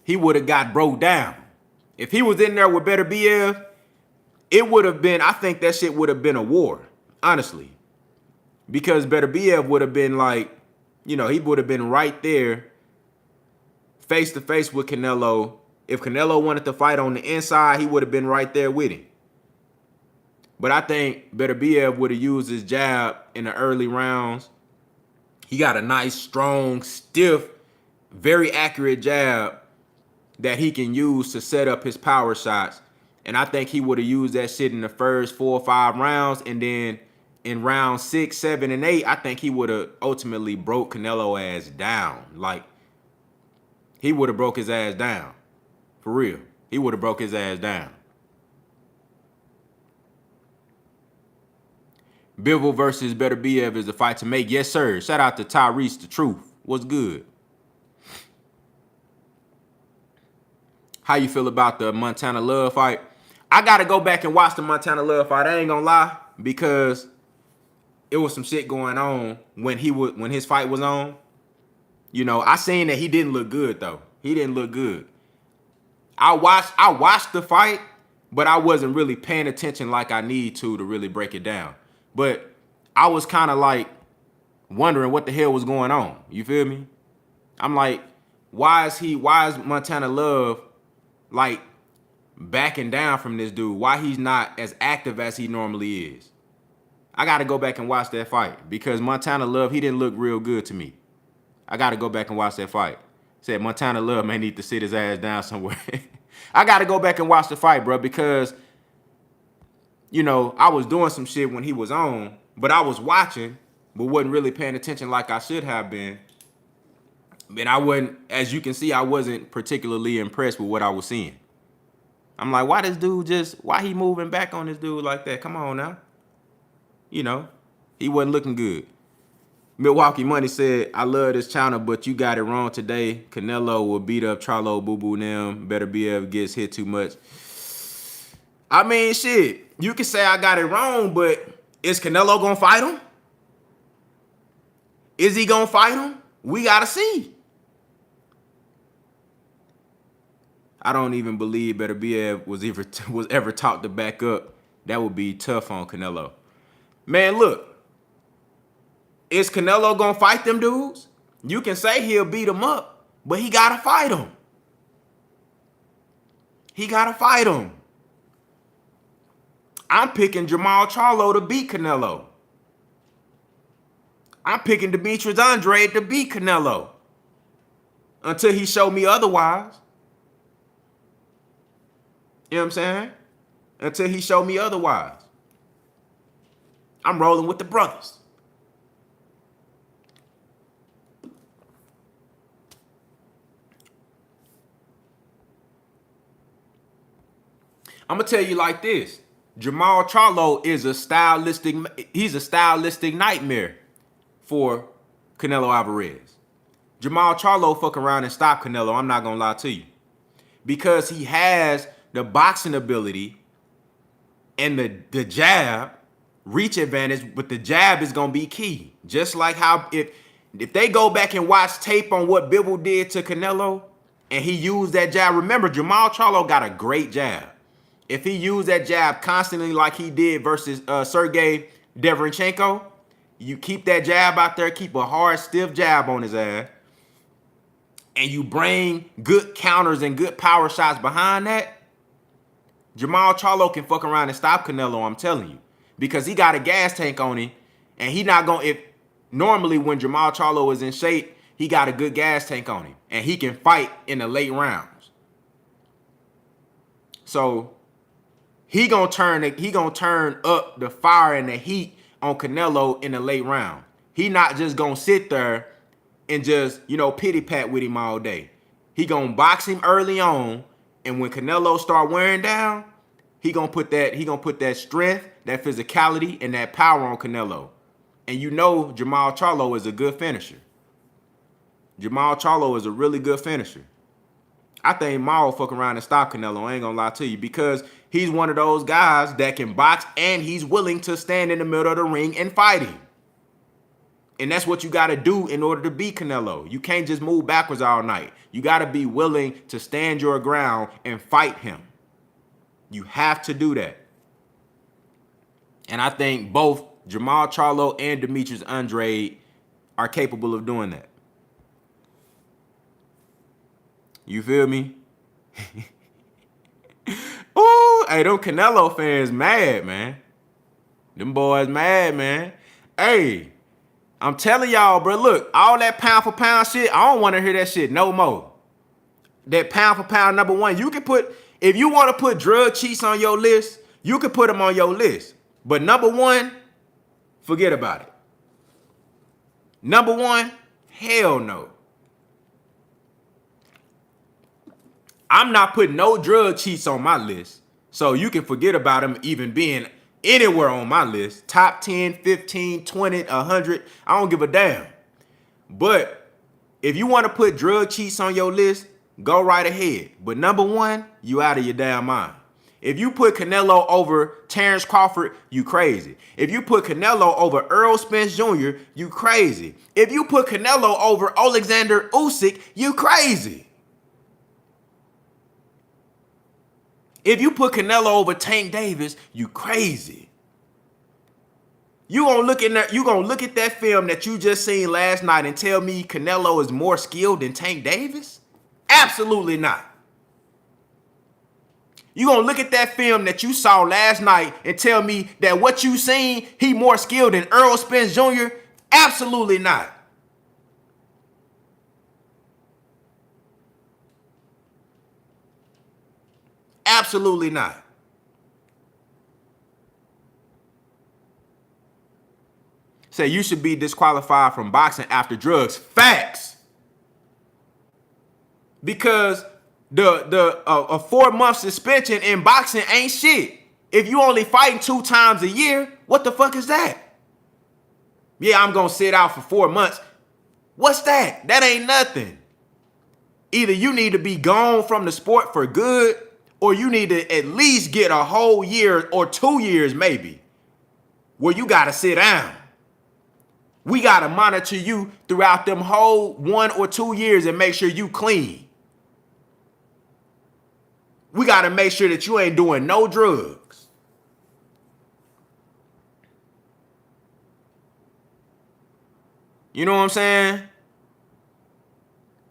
He would have got broke down. If he was in there with Better Biev, it would have been, I think that shit would have been a war, honestly. Because Better Biev would have been like, you know, he would have been right there face to face with Canelo. If Canelo wanted to fight on the inside, he would have been right there with him. But I think Better Biev would have used his jab in the early rounds. He got a nice, strong, stiff, very accurate jab that he can use to set up his power shots. And I think he would have used that shit in the first 4 or 5 rounds. And then in round 6, 7, and 8, I think he would have ultimately broke Canelo ass down. Like, he would have broke his ass down. For real. He would have broke his ass down. Bivol versus Better Biev is a fight to make. Yes, sir. Shout out to Tyrese the Truth. What's good? How you feel about the Montana Love fight? I got to go back and watch the Montana Love fight. I ain't going to lie, because it was some shit going on when his fight was on. You know, I seen that he didn't look good, though. He didn't look good. I watched the fight, but I wasn't really paying attention like I need to really break it down. But I was kind of like wondering what the hell was going on. You feel me? I'm like, why is Montana Love like backing down from this dude? Why he's not as active as he normally is? I got to go back and watch that fight because Montana Love, he didn't look real good to me. I got to go back and watch that fight. Said Montana Love may need to sit his ass down somewhere. I got to go back and watch the fight, bro, because you know, I was doing some shit when he was on, but I was watching, but wasn't really paying attention like I should have been. And I wasn't, as you can see, I wasn't particularly impressed with what I was seeing. I'm like, why he moving back on this dude like that? Come on now. You know, he wasn't looking good. Milwaukee Money said, I love this channel, but you got it wrong today. Canelo will beat up Charlo Boo Boo them. Better be able to gets hit too much. I mean, shit. You can say I got it wrong, but is Canelo gonna fight him? Is he gonna fight him? We gotta see. I don't even believe Beterbiev was ever taught to back up. That would be tough on Canelo. Man, look. Is Canelo gonna fight them dudes? You can say he'll beat them up, but he gotta fight them. He gotta fight them. I'm picking Jamal Charlo to beat Canelo. I'm picking Demetrius Andrade to beat Canelo. Until he show me otherwise. You know what I'm saying? Until he show me otherwise. I'm rolling with the brothers. I'm gonna tell you like this. Jamal Charlo is he's a stylistic nightmare for Canelo Alvarez. Jamal Charlo fuck around and stop Canelo, I'm not gonna lie to you. Because he has the boxing ability and the jab, reach advantage, but the jab is gonna be key. Just like how if they go back and watch tape on what Bivol did to Canelo and he used that jab, remember Jamal Charlo got a great jab. If he used that jab constantly like he did versus Sergey Deverenchenko, you keep that jab out there, keep a hard, stiff jab on his ass, and you bring good counters and good power shots behind that, Jamal Charlo can fuck around and stop Canelo, I'm telling you. Because he got a gas tank on him, and he not going to, normally when Jamal Charlo is in shape, he got a good gas tank on him, and he can fight in the late rounds. So he gonna turn up the fire and the heat on Canelo in the late round. He not just gonna sit there and just, pity pat with him all day. He gonna box him early on, and when Canelo start wearing down, he gonna put that strength, that physicality, and that power on Canelo. And Jamal Charlo is a good finisher. Jamal Charlo is a really good finisher. I think Ma will fuck around and stop Canelo. I ain't gonna lie to you, because he's one of those guys that can box and he's willing to stand in the middle of the ring and fight him. And that's what you got to do in order to beat Canelo. You can't just move backwards all night. You got to be willing to stand your ground and fight him. You have to do that. And I think both Jamal Charlo and Demetrius Andrade are capable of doing that. You feel me? Ooh, hey, them Canelo fans mad, man. Them boys mad, man. Hey, I'm telling y'all, bro, look, all that pound for pound shit, I don't want to hear that shit no more. That pound for pound number one, you can put, if you want to put drug cheats on your list, you can put them on your list. But number one, forget about it. Number one, hell no. I'm not putting no drug cheats on my list. So you can forget about them even being anywhere on my list. Top 10, 15, 20, 100. I don't give a damn. But if you want to put drug cheats on your list, go right ahead. But number one, you out of your damn mind. If you put Canelo over Terrence Crawford, you crazy. If you put Canelo over Earl Spence Jr., you crazy. If you put Canelo over Alexander Usyk, you crazy. If you put Canelo over Tank Davis, you crazy. You gonna look at that film that you just seen last night and tell me Canelo is more skilled than Tank Davis? Absolutely not. You gonna look at that film that you saw last night and tell me that what you seen, he more skilled than Earl Spence Jr.? Absolutely not. Absolutely not. Say you should be disqualified from boxing after drugs. Facts. Because a 4-month suspension in boxing ain't shit. If you only fighting 2 times a year, what the fuck is that? Yeah, I'm going to sit out for 4 months. What's that? That ain't nothing. Either you need to be gone from the sport for good, or you need to at least get a whole year or 2 years maybe where you got to sit down. We got to monitor you throughout them whole 1 or 2 years and make sure you clean. We got to make sure that you ain't doing no drugs. You know what I'm saying?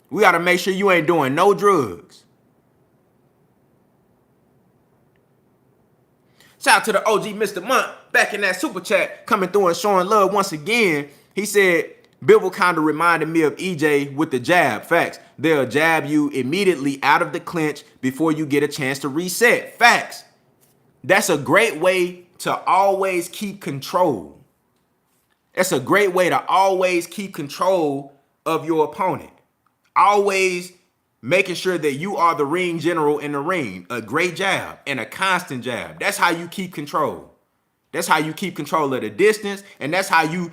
We got to make sure you ain't doing no drugs. Shout out to the OG Mr. Month back in that super chat, coming through and showing love once again. He said, Bivol kind of reminded me of EJ with the jab. Facts. They'll jab you immediately out of the clinch before you get a chance to reset. Facts. That's a great way to always keep control. That's a great way to always keep control of your opponent. Always making sure that you are the ring general in the ring. A great jab and a constant jab. That's how you keep control. That's how you keep control of the distance, and that's how you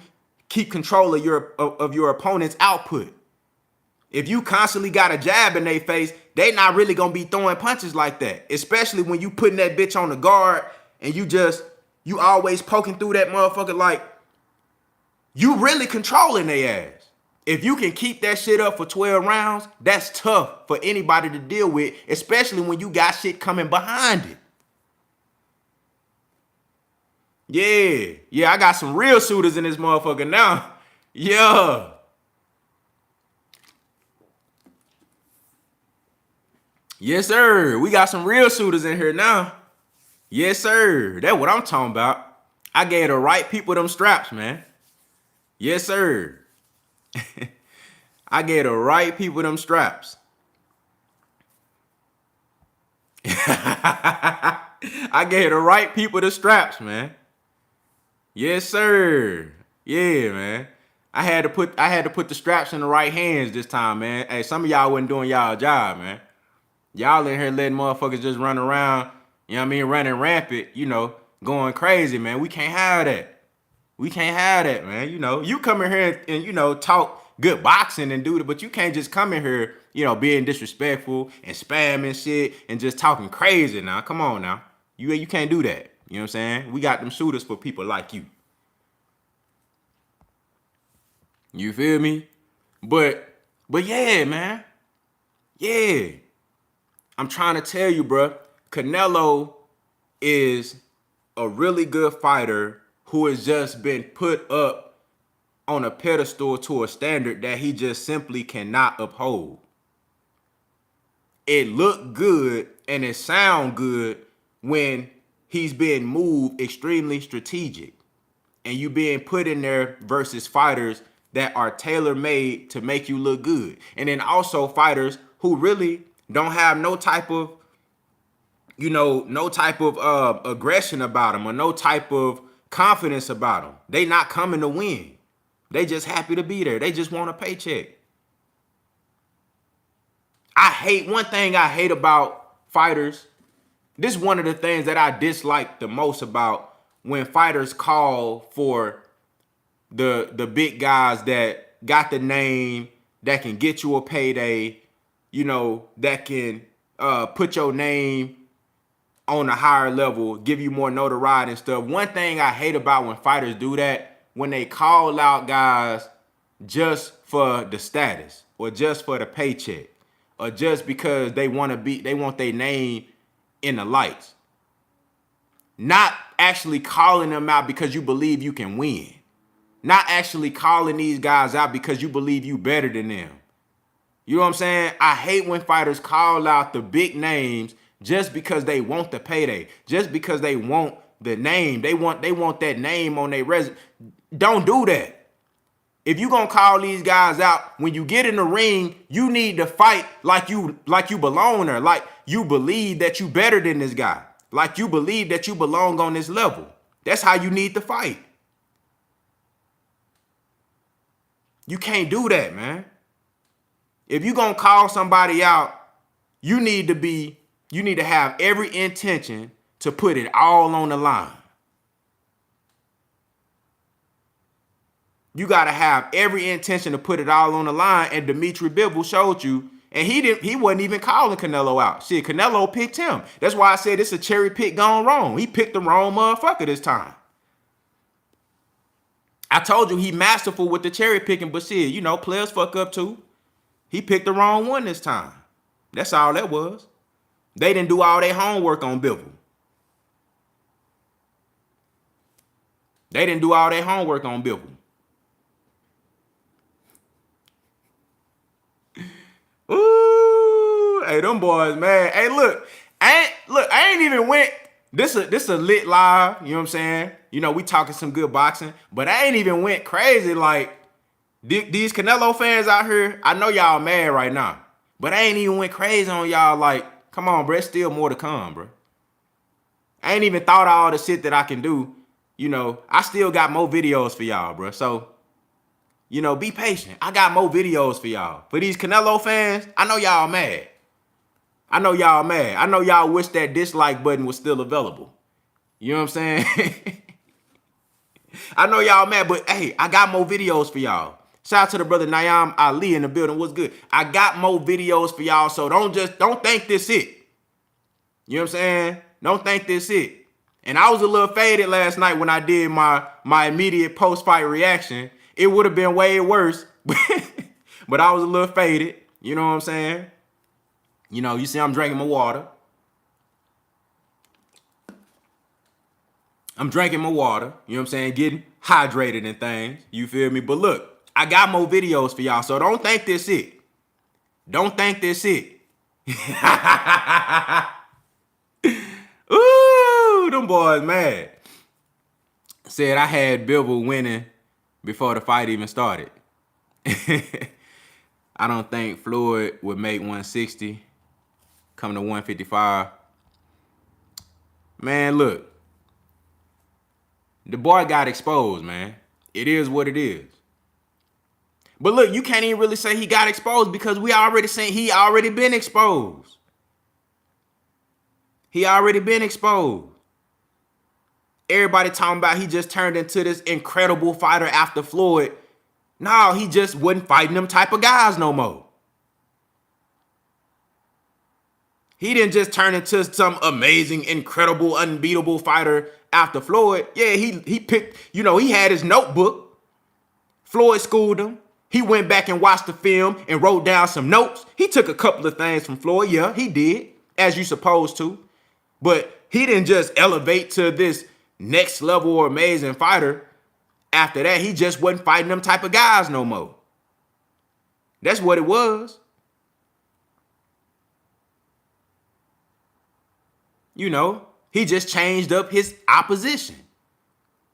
keep control of your opponent's output. If you constantly got a jab in their face, they not really gonna be throwing punches like that. Especially when you putting that bitch on the guard and you always poking through that motherfucker like you really controlling their ass. If you can keep that shit up for 12 rounds, that's tough for anybody to deal with, especially when you got shit coming behind it. Yeah, I got some real shooters in this motherfucker now. Yeah. Yes, sir. We got some real shooters in here now. Yes, sir. That's what I'm talking about. I gave the right people them straps, man. Yes, sir. I gave the right people them straps. I gave the right people the straps, man. Yes, sir. Yeah, man. I had to put the straps in the right hands this time, man. Hey, some of y'all wasn't doing y'all job, man. Y'all in here letting motherfuckers just run around, you know what I mean, running rampant, going crazy, man. We can't have that. We can't have that, man. You come in here and talk good boxing and do it, but you can't just come in here, being disrespectful and spamming shit and just talking crazy now. Come on now. You can't do that. You know what I'm saying? We got them shooters for people like you. You feel me? But yeah, man. Yeah. I'm trying to tell you, bro. Canelo is a really good fighter who has just been put up on a pedestal to a standard that he just simply cannot uphold. It looked good and it sound good when he's being moved extremely strategic. And you being put in there versus fighters that are tailor-made to make you look good. And then also fighters who really don't have no type of aggression about them or no type of confidence about them. They not coming to win. They just happy to be there. They just want a paycheck. One thing I hate about fighters. This is one of the things that I dislike the most about when fighters call for the big guys that got the name, that can get you a payday, that can put your name on a higher level, give you more notoriety and stuff. One thing I hate about when fighters do that, when they call out guys just for the status or just for the paycheck or just because they want their name in the lights. Not actually calling them out because you believe you can win. Not actually calling these guys out because you believe you better than them. You know what I'm saying? I hate when fighters call out the big names just because they want the payday, just because they want the name. They want that name on their resume. Don't do that. If you gonna call these guys out, when you get in the ring, you need to fight like you belong there, like you believe that you better than this guy, like you believe that you belong on this level. That's how you need to fight. You can't do that, man. If you gonna call somebody out, you need to have every intention to put it all on the line. You got to have every intention to put it all on the line, and Dimitri Bivol showed you, and he wasn't even calling Canelo out. Shit, Canelo picked him. That's why I said it's a cherry pick gone wrong. He picked the wrong motherfucker this time. I told you he masterful with the cherry picking, but shit, you know, players fuck up too. He picked the wrong one this time. That's all that was. They didn't do all their homework on Bivol. They didn't do all their homework on Bivol. Ooh, hey, them boys, man. Hey, look, I ain't even went. This a lit live. You know what I'm saying? You know, we talking some good boxing, but I ain't even went crazy like these Canelo fans out here. I know y'all mad right now, but I ain't even went crazy on y'all. Like, come on, bro. It's still more to come, bro. I ain't even thought of all the shit that I can do. You know, I still got more videos for y'all, bro. So, you know, be patient. I got more videos for y'all. For these Canelo fans, I know y'all mad. I know y'all mad. I know y'all wish that dislike button was still available. You know what I'm saying? I know y'all mad, but hey, I got more videos for y'all. Shout out to the brother Naam Ali in the building. What's good? I got more videos for y'all, so don't think this it. You know what I'm saying? Don't think this it. And I was a little faded last night when I did my immediate post-fight reaction. It would have been way worse, but I was a little faded. You know what I'm saying? You know, you see I'm drinking my water. I'm drinking my water. You know what I'm saying? Getting hydrated and things. You feel me? But look, I got more videos for y'all, so don't think this it. Don't think this it. Ooh, them boys mad. Said I had Bivol winning before the fight even started. I don't think Floyd would make 160, come to 155. Man, look. The boy got exposed, man. It is what it is. But look, you can't even really say he got exposed because we already seen he already been exposed. He already been exposed. Everybody talking about he just turned into this incredible fighter after Floyd. No, he just wasn't fighting them type of guys no more. He didn't just turn into some amazing, incredible, unbeatable fighter after Floyd. Yeah, he picked, you know, he had his notebook. Floyd schooled him. He went back and watched the film and wrote down some notes. He took a couple of things from Floyd. Yeah, he did, as you supposed to. But he didn't just elevate to this next level or amazing fighter. After that, he just wasn't fighting them type of guys no more. That's what it was. You know, he just changed up his opposition.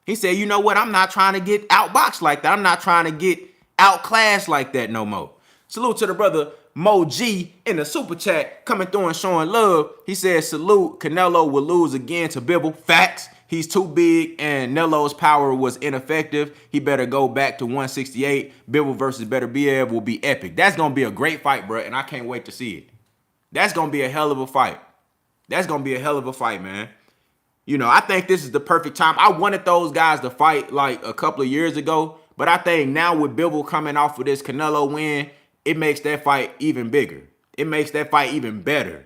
He said, you know what? I'm not trying to get outboxed like that. I'm not trying to get outclassed like that no more. Salute to the brother Mo G in the super chat coming through and showing love. He said, salute, Canelo will lose again to Bivol. Facts. He's too big and Nelo's power was ineffective. He better go back to 168. Bivol versus Beterbiev will be epic. That's going to be a great fight, bro, and I can't wait to see it. That's going to be a hell of a fight. That's going to be a hell of a fight, man. You know, I think this is the perfect time. I wanted those guys to fight like a couple of years ago, but I think now with Bivol coming off of this Canelo win, it makes that fight even bigger. It makes that fight even better.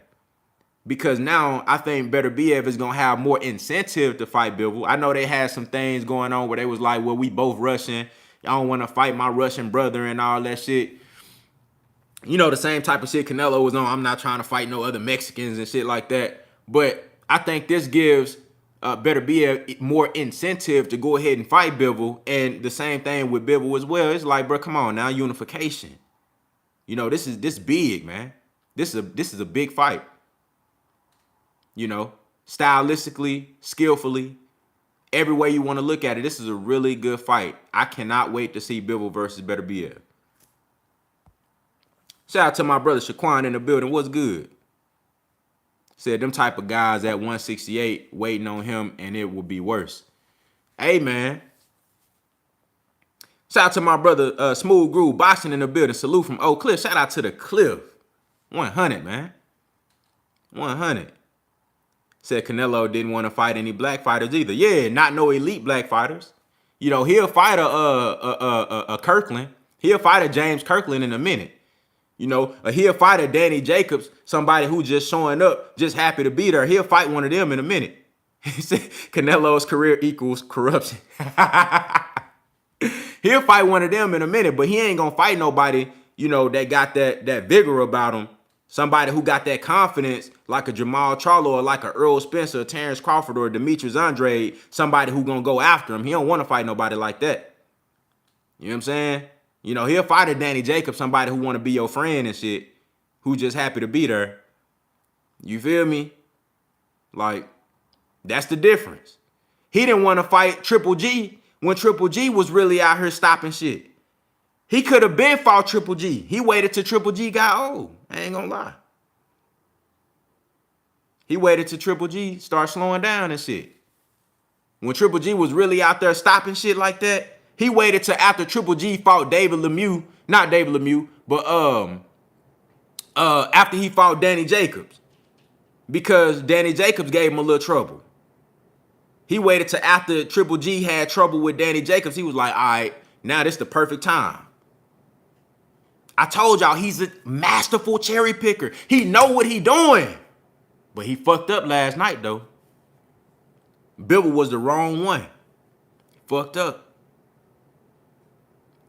Because now I think Beterbiev is going to have more incentive to fight Bivol. I know they had some things going on where they was like, well, we both Russian. I don't want to fight my Russian brother and all that shit. You know, the same type of shit Canelo was on. I'm not trying to fight no other Mexicans and shit like that. But I think this gives Beterbiev more incentive to go ahead and fight Bivol. And the same thing with Bivol as well. It's like, bro, come on now, unification. You know, this is big, man. This is a big fight. You know, stylistically, skillfully, every way you want to look at it, this is a really good fight. I cannot wait to see Bivol versus Beterbiev. Shout out to my brother Shaquan in the building. What's good? Said them type of guys at 168 waiting on him and it will be worse. Hey, man. Shout out to my brother Smooth Groove Boxing in the building. Salute from Oak Cliff. Shout out to the Cliff. 100, man. 100. Said Canelo didn't want to fight any black fighters either. Yeah, not no elite black fighters. You know, he'll fight a Kirkland. He'll fight a James Kirkland in a minute. You know, he'll fight a Danny Jacobs, somebody who just showing up, just happy to be there. He'll fight one of them in a minute. He said Canelo's career equals corruption. He'll fight one of them in a minute, but he ain't gonna fight nobody, you know, that got that vigor about him. Somebody who got that confidence, like a Jamal Charlo or like a Earl Spencer, Terrence Crawford or Demetrius Andrade, somebody who gonna go after him. He don't want to fight nobody like that. You know what I'm saying? You know, he'll fight a Danny Jacobs, somebody who want to be your friend and shit, who just happy to be there. You feel me? Like, that's the difference. He didn't want to fight Triple G when Triple G was really out here stopping shit. He could have been fought Triple G. He waited till Triple G got old. I ain't gonna lie. He waited till Triple G start slowing down and shit. When Triple G was really out there stopping shit like that, he waited till after Triple G fought David Lemieux, not David Lemieux, but after he fought Danny Jacobs, because Danny Jacobs gave him a little trouble. He waited till after Triple G had trouble with Danny Jacobs. He was like, all right, now this the perfect time. I told y'all he's a masterful cherry picker. He know what he doing. But he fucked up last night, though. Bivol was the wrong one. Fucked up.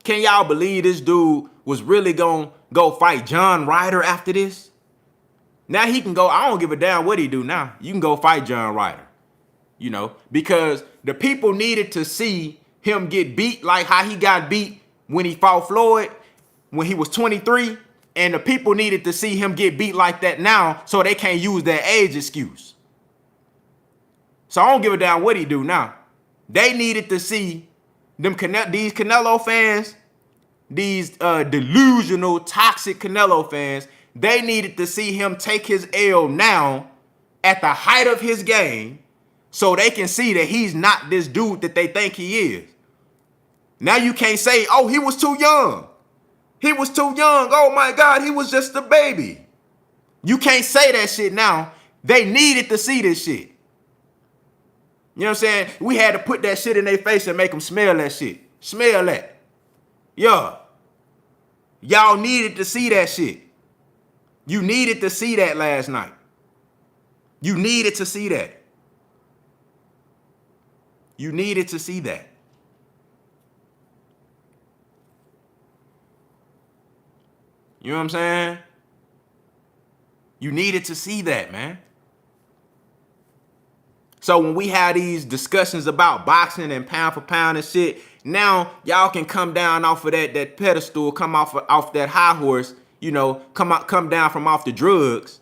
Can y'all believe this dude was really gonna go fight John Ryder after this? Now he can go, I don't give a damn what he do now. You can go fight John Ryder. You know, because the people needed to see him get beat like how he got beat when he fought Floyd when he was 23. And the people needed to see him get beat like that now so they can't use that age excuse. So I don't give a damn what he do now. They needed to see these Canelo fans, these delusional, toxic Canelo fans, they needed to see him take his L now at the height of his game so they can see that he's not this dude that they think he is. Now you can't say, oh, he was too young. He was too young. Oh, my God, he was just a baby. You can't say that shit now. They needed to see this shit. You know what I'm saying? We had to put that shit in their face and make them smell that shit. Smell that. Yeah. Y'all needed to see that shit. You needed to see that last night. You needed to see that. You needed to see that. You know what I'm saying? You needed to see that, man. So when we have these discussions about boxing and pound for pound and shit, now y'all can come down off of that pedestal, come off that high horse, you know, come down from off the drugs,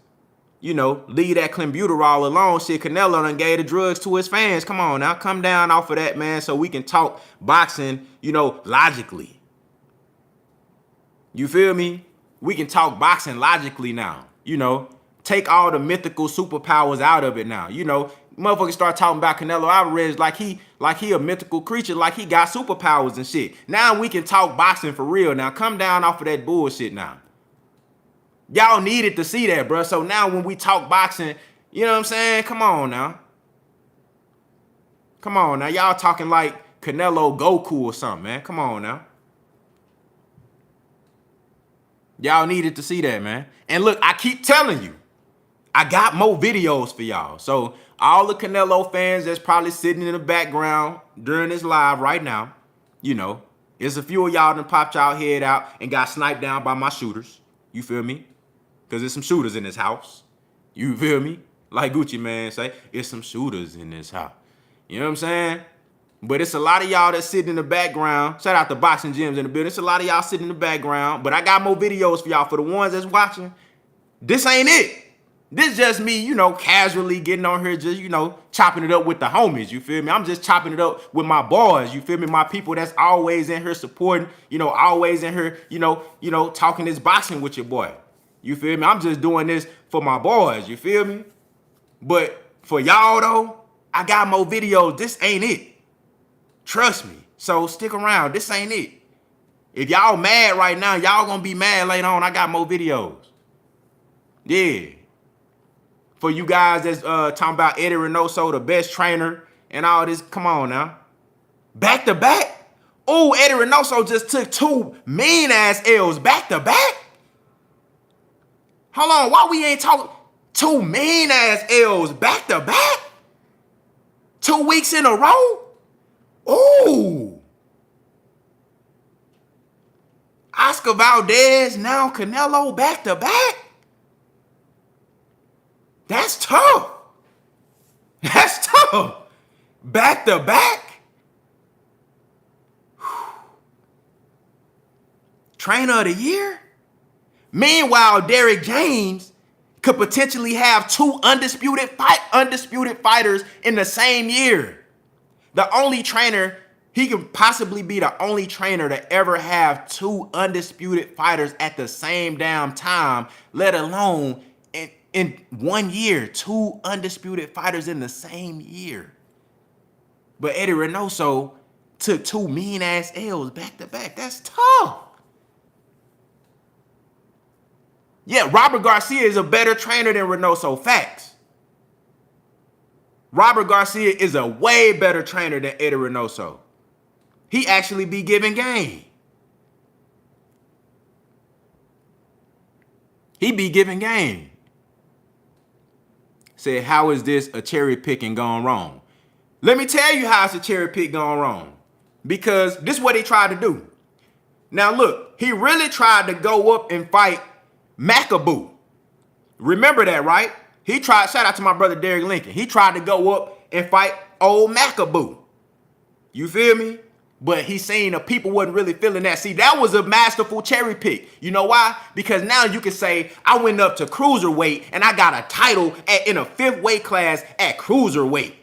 you know, leave that clenbuterol alone. Shit, Canelo done gave the drugs to his fans. Come on now, come down off of that, man, so we can talk boxing, you know, logically. You feel me? We can talk boxing logically now, you know, take all the mythical superpowers out of it now, you know. Motherfuckers start talking about Canelo Alvarez like he a mythical creature, like he got superpowers and shit. Now we can talk boxing for real. Now come down off of that bullshit now. Y'all needed to see that, bro. So now when we talk boxing, you know what I'm saying? Come on now. Come on now. Y'all talking like Canelo Goku or something, man. Come on now. Y'all needed to see that, man. And look, I keep telling you, I got more videos for y'all. So all the Canelo fans that's probably sitting in the background during this live right now, you know, there's a few of y'all that popped y'all head out and got sniped down by my shooters. You feel me? Because there's some shooters in this house. You feel me? Like Gucci Man say, it's some shooters in this house. You know what I'm saying? But it's a lot of y'all that's sitting in the background. Shout out to Boxing Gyms in the building. It's a lot of y'all sitting in the background. But I got more videos for y'all. For the ones that's watching, this ain't it. This just me, you know, casually getting on here, just, you know, chopping it up with the homies, you feel me? I'm just chopping it up with my boys, you feel me? My people that's always in here supporting, you know, always in here, you know, talking this boxing with your boy. You feel me? I'm just doing this for my boys, you feel me? But for y'all, though, I got more videos. This ain't it. Trust me. So stick around. This ain't it. If y'all mad right now, y'all gonna be mad later on. I got more videos. Yeah. For you guys that's talking about Eddie Reynoso, the best trainer and all this, come on now. back to back. Oh, Eddie Reynoso just took 2 mean ass L's back to back. Hold on, why we ain't talking 2 mean ass L's back to back? 2 weeks in a row? Ooh. Oscar Valdez, now Canelo back to back? That's tough. That's tough. Back to back? Trainer of the year? Meanwhile, Derrick James could potentially have 2 undisputed fighters in the same year. The only trainer, he could possibly be the only trainer to ever have 2 undisputed fighters at the same damn time, let alone in 1 year, 2 undisputed fighters in the same year. But Eddie Reynoso took 2 mean ass L's back to back. That's tough. Yeah, Robert Garcia is a better trainer than Reynoso. Facts. Robert Garcia is a way better trainer than Eddie Reynoso. He actually be giving game. He be giving game. Said, how is this a cherry picking gone wrong? Let me tell you how it's a cherry pick gone wrong. Because this is what he tried to do. Now look, he really tried to go up and fight McAboo. Remember that, right? He tried, shout out to my brother Derek Lincoln. He tried to go up and fight old McAboo. You feel me? But he seen the people wasn't really feeling that. See, that was a masterful cherry pick. You know why? Because now you can say, I went up to cruiserweight and I got a title in a 5th weight class at cruiserweight.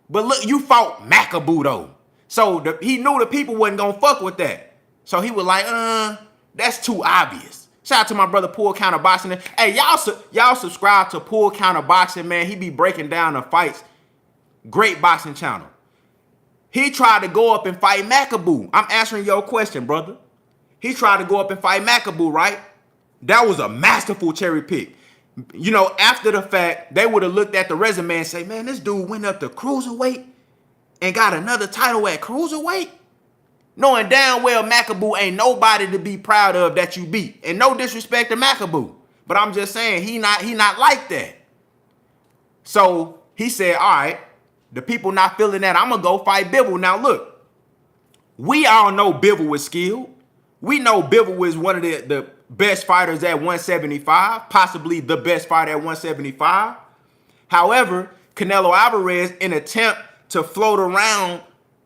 But look, you fought McAboo though. So he knew the people wasn't gonna fuck with that. So he was like, that's too obvious. Shout out to my brother Pool Counter Boxing. Hey, y'all subscribe to Pool Counter Boxing, man. He be breaking down the fights. Great boxing channel. He tried to go up and fight McAboo. I'm answering your question, brother. He tried to go up and fight McAboo, right? That was a masterful cherry pick. You know, after the fact, they would have looked at the resume and say, man, this dude went up to cruiserweight and got another title at cruiserweight. Knowing damn well McAboo ain't nobody to be proud of that you beat. And no disrespect to McAboo. But I'm just saying, he not like that. So he said, all right, the people not feeling that, I'm going to go fight Bivol. Now, look, we all know Bivol is skilled. We know Bivol is one of the best fighters at 175, possibly the best fighter at 175. However, Canelo Alvarez, in an attempt to float around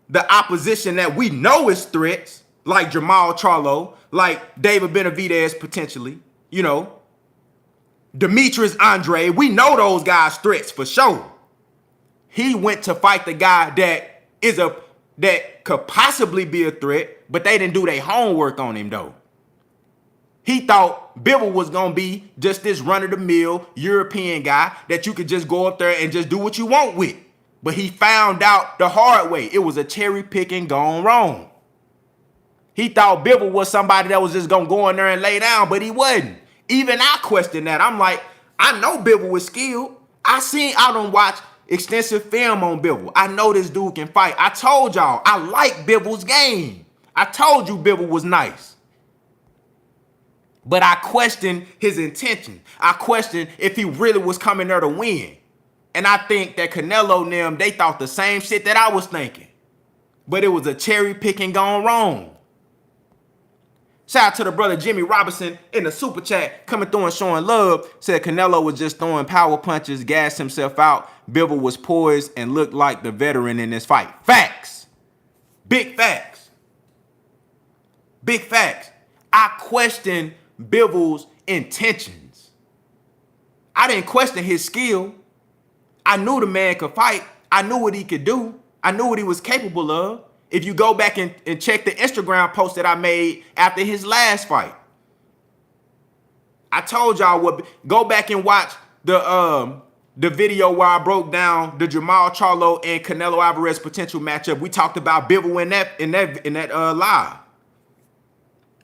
the opposition that we know is threats, like Jamal Charlo, like David Benavidez potentially, you know, Demetrius Andre, we know those guys threats for sure. He went to fight the guy that could possibly be a threat, but they didn't do their homework on him though. He thought Bivol was gonna be just this run-of-the-mill European guy that you could just go up there and just do what you want with. But he found out the hard way. It was a cherry picking gone wrong. He thought Bivol was somebody that was just gonna go in there and lay down, but he wasn't. Even I questioned that. I'm like, I know Bivol was skilled. I don't watch extensive film on Bivol. I know this dude can fight. I told y'all, I like Bivol's game. I told you Bivol was nice. But I questioned his intention. I questioned if he really was coming there to win. And I think that Canelo and them, they thought the same shit that I was thinking. But it was a cherry picking gone wrong. Shout out to the brother Jimmy Robinson in the super chat coming through and showing love. Said Canelo was just throwing power punches, gassed himself out. Bivol was poised and looked like the veteran in this fight. Facts. Big facts. Big facts. I questioned Bivol's intentions. I didn't question his skill. I knew the man could fight. I knew what he could do. I knew what he was capable of. If you go back and check the Instagram post that I made after his last fight, I told y'all what. Go back and watch the video where I broke down the Jamal Charlo and Canelo Alvarez potential matchup. We talked about Bivol in that live.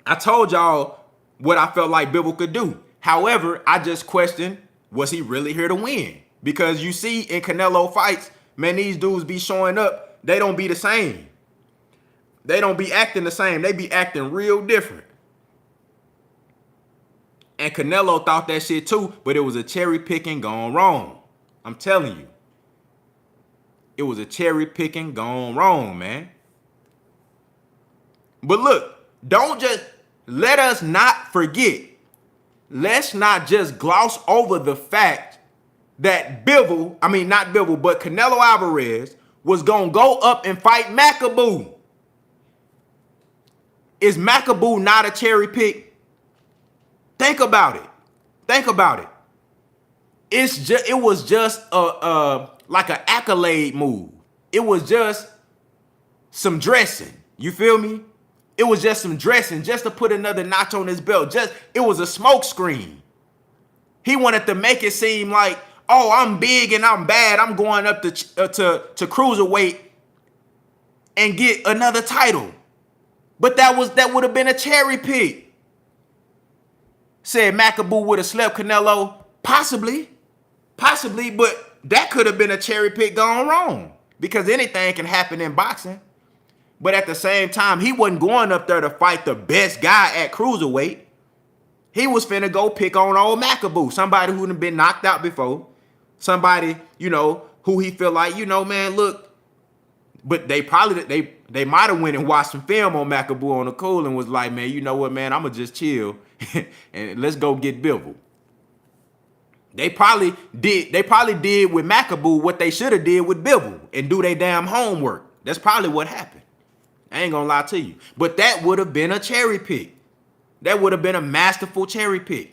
I told y'all what I felt like Bivol could do. However, I just questioned, was he really here to win? Because you see in Canelo fights, man, these dudes be showing up. They don't be the same. They don't be acting the same. They be acting real different. And Canelo thought that shit too, but it was a cherry picking gone wrong. I'm telling you. It was a cherry picking gone wrong, man. But look, don't just let us not forget. Let's not just gloss over the fact that Bivol, I mean not Bivol, but Canelo Alvarez was gonna go up and fight Macaboo. Is Macaboo not a cherry pick? Think about it. Think about it. It was just like an accolade move. It was just some dressing. You feel me? It was just some dressing, just to put another notch on his belt. It was a smoke screen. He wanted to make it seem like, oh, I'm big and I'm bad. I'm going up to cruiserweight and get another title. But that would have been a cherry pick. Said Macaboo would have slept Canelo. Possibly, but that could have been a cherry pick gone wrong, because anything can happen in boxing. But at the same time, he wasn't going up there to fight the best guy at cruiserweight. He was finna go pick on old Macaboo, somebody who had been knocked out before. Somebody, who he feel like, man, look. But they might have went and watched some film on Macaboo on the cool and was like, man, you know what, man, I'm going to just chill and let's go get Bivol. They probably did with Macaboo what they should have did with Bivol and do their damn homework. That's probably what happened. I ain't gonna lie to you. But that would have been a cherry pick. That would have been a masterful cherry pick.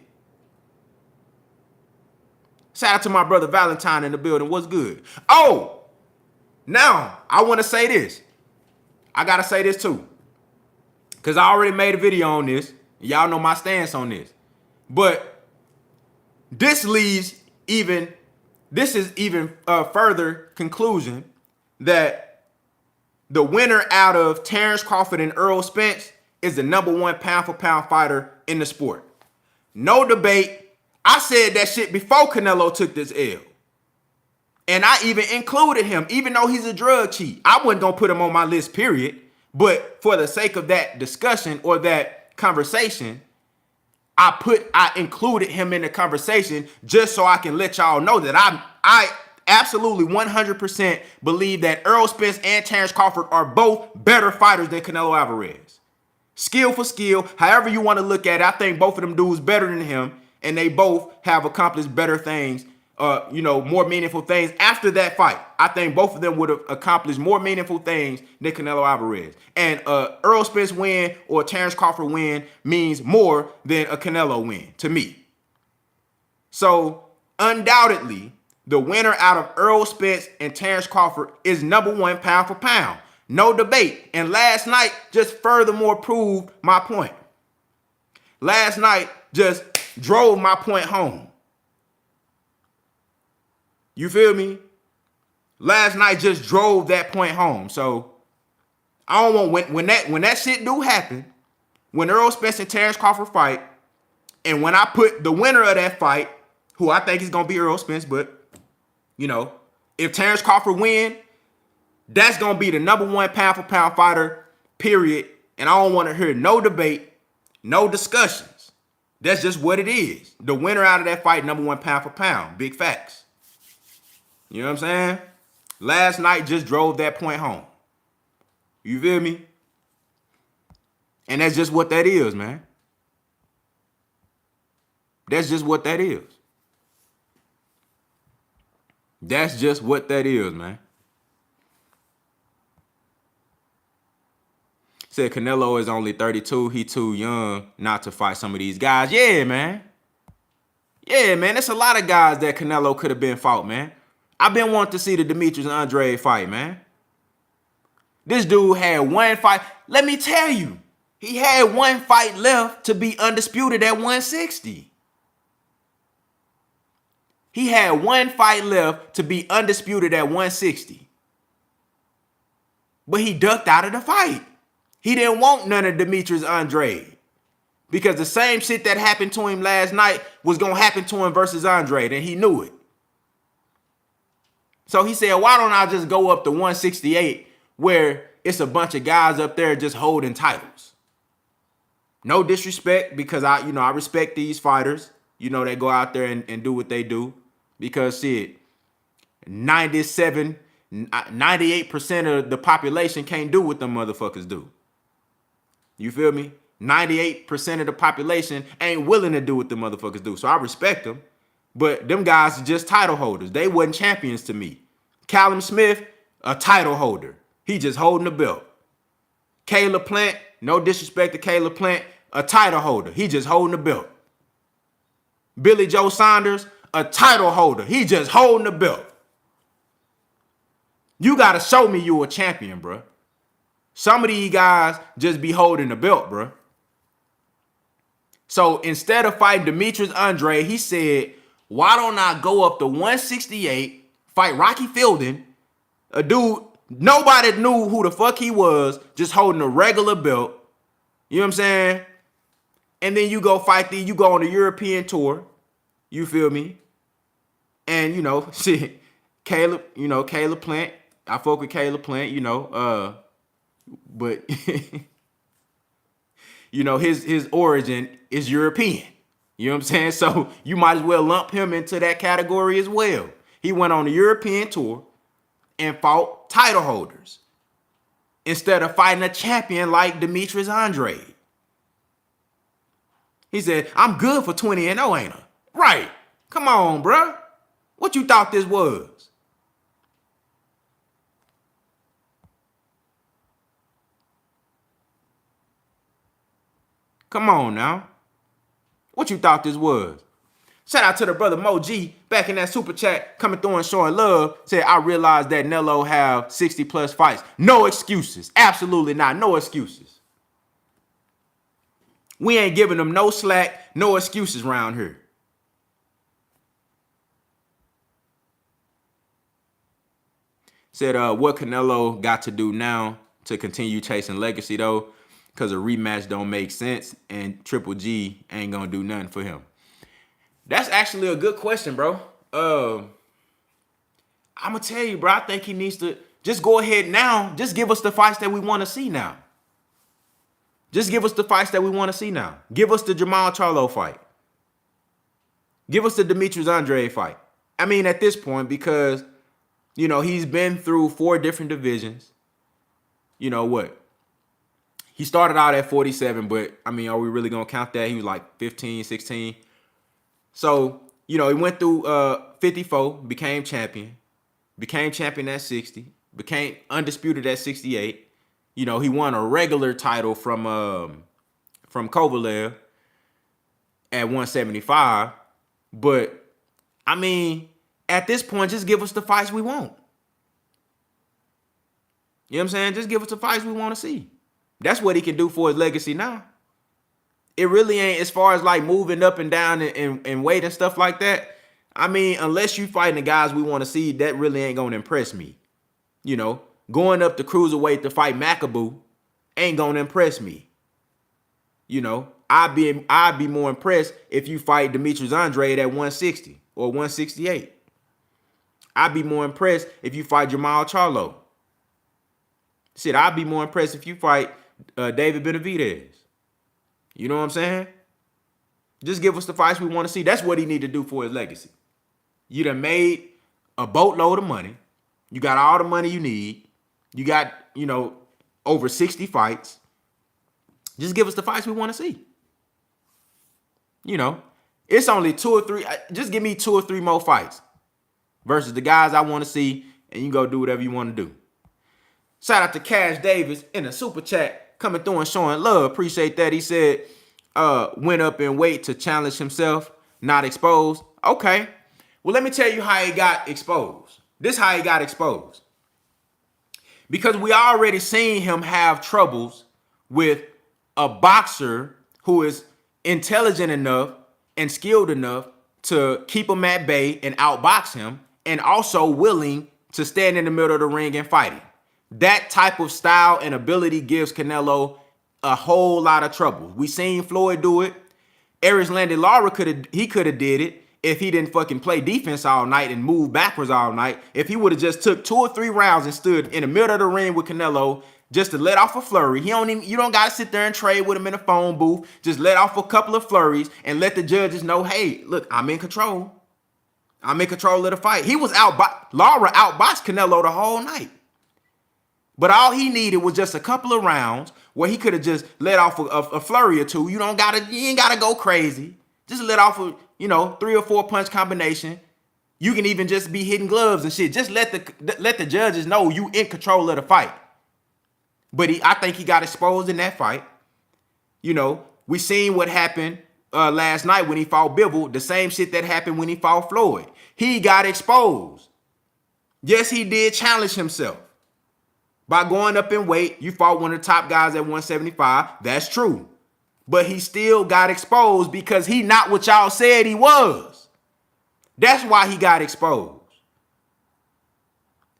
Shout out to my brother Valentine in the building. What's good? Oh, now I want to say this. I got to say this too, because I already made a video on this. Y'all know my stance on this. But this is even further conclusion that the winner out of Terrence Crawford and Errol Spence is the #1 pound-for-pound fighter in the sport. No debate. I said that shit before Canelo took this L. And I even included him, even though he's a drug cheat. I wasn't going to put him on my list, period. But for the sake of that discussion or that conversation, I included him in the conversation just so I can let y'all know that I absolutely 100% believe that Errol Spence and Terrence Crawford are both better fighters than Canelo Alvarez. Skill for skill, however you want to look at it, I think both of them dudes better than him, and they both have accomplished better things, more meaningful things after that fight. I think both of them would have accomplished more meaningful things than Canelo Alvarez. And Errol Spence win or Terrence Crawford win means more than a Canelo win to me. So undoubtedly, the winner out of Errol Spence and Terrence Crawford is #1 pound for pound. No debate. And last night just furthermore proved my point. Last night just drove my point home. You feel me? Last night just drove that point home. So I don't want when that shit do happen, when Errol Spence and Terrence Crawford fight, and when I put the winner of that fight, who I think is gonna be Errol Spence, but if Terrence Crawford win, that's gonna be the #1 pound for pound fighter, period. And I don't want to hear no debate, no discussions. That's just what it is. The winner out of that fight, #1 pound for pound. Big facts. You know what I'm saying? Last night just drove that point home. You feel me? And that's just what that is, man. That's just what that is. That's just what that is, man. Said Canelo is only 32. He too young not to fight some of these guys. Yeah, man. Yeah, man. There's a lot of guys that Canelo could have been fought, man. I've been wanting to see the Demetrius and Andre fight, man. This dude had one fight. Let me tell you, he had one fight left to be undisputed at 160. He had one fight left to be undisputed at 160. But he ducked out of the fight. He didn't want none of Demetrius Andrade. Because the same shit that happened to him last night was going to happen to him versus Andrade, and he knew it. So he said, why don't I just go up to 168 where it's a bunch of guys up there just holding titles. No disrespect, because I respect these fighters. They go out there and do what they do, because shit, 98% of the population can't do what them motherfuckers do. You feel me? 98% of the population ain't willing to do what the motherfuckers do. So I respect them. But them guys are just title holders. They wasn't champions to me. Callum Smith, a title holder. He just holding the belt. Caleb Plant, no disrespect to Caleb Plant, a title holder. He just holding the belt. Billy Joe Saunders, a title holder. He just holding the belt. You got to show me you a champion, bro. Some of these guys just be holding the belt, bro. So instead of fighting Demetrius Andrade, he said, why don't I go up to 168, fight Rocky Fielding, a dude nobody knew who the fuck he was, just holding a regular belt. You know what I'm saying? And then you go fight you go on the European tour. You feel me? And, shit, Caleb Plant. I fuck with Caleb Plant, but, his origin is European. You know what I'm saying? So you might as well lump him into that category as well. He went on the European tour and fought title holders instead of fighting a champion like Demetrius Andrade. He said, I'm good for 20-0, ain't I? Right. Come on, bruh. What you thought this was? Come on now. What you thought this was? Shout out to the brother Mo G back in that super chat, coming through and showing love. Said, I realized that Canelo have 60 plus fights. No excuses. Absolutely not. No excuses. We ain't giving them no slack, no excuses around here. Said, what Canelo got to do now to continue chasing legacy, though? Because a rematch don't make sense, and Triple G ain't going to do nothing for him. That's actually a good question, bro. I'm going to tell you, bro, I think he needs to just go ahead now. Just give us the fights that we want to see now. Just give us the fights that we want to see now. Give us the Jamal Charlo fight. Give us the Demetrius Andrade fight. I mean, at this point, because, he's been through 4 different divisions. You know what? He started out at 47, but, are we really going to count that? He was like 15, 16. So, he went through 54, became champion at 60, became undisputed at 68. He won a regular title from Kovalev at 175. But, at this point, just give us the fights we want. You know what I'm saying? Just give us the fights we want to see. That's what he can do for his legacy now. It really ain't, as far as like moving up and down and weight and stuff like that. Unless you fighting the guys we want to see, that really ain't going to impress me. Going up to cruiserweight to fight McAboo ain't going to impress me. I'd be more impressed if you fight Demetrius Andrade at 160 or 168. I'd be more impressed if you fight Jamal Charlo. Shit, I'd be more impressed if you fight David Benavidez. You know what I'm saying? Just give us the fights we want to see. That's what he need to do for his legacy. You done made a boatload of money. You got all the money you need. You got, over 60 fights. Just give us the fights we want to see. It's only 2 or 3. Just give me 2 or 3 more fights versus the guys I want to see, and you go do whatever you want to do. Shout out to Cash Davis in the super chat, coming through and showing love. Appreciate that. He said, went up in weight to challenge himself, not exposed. Okay. Well, let me tell you how he got exposed. This is how he got exposed. Because we already seen him have troubles with a boxer who is intelligent enough and skilled enough to keep him at bay and outbox him, and also willing to stand in the middle of the ring and fight him. That type of style and ability gives Canelo a whole lot of trouble. We seen Floyd do it. Erislandy Lara could have did it if he didn't fucking play defense all night and move backwards all night. If he would have just took 2 or 3 rounds and stood in the middle of the ring with Canelo, just to let off a flurry. You don't gotta sit there and trade with him in a phone booth. Just let off a couple of flurries and let the judges know, hey, look, I'm in control. I'm in control of the fight. He was Lara outboxed Canelo the whole night. But all he needed was just a couple of rounds where he could have just let off a flurry or two. You ain't gotta go crazy. Just let off a 3 or 4 punch combination. You can even just be hitting gloves and shit. Just let the judges know you in control of the fight. But I think he got exposed in that fight. We seen what happened last night when he fought Bivol. The same shit that happened when he fought Floyd. He got exposed. Yes, he did challenge himself. By going up in weight, you fought one of the top guys at 175. That's true. But he still got exposed because he not what y'all said he was. That's why he got exposed.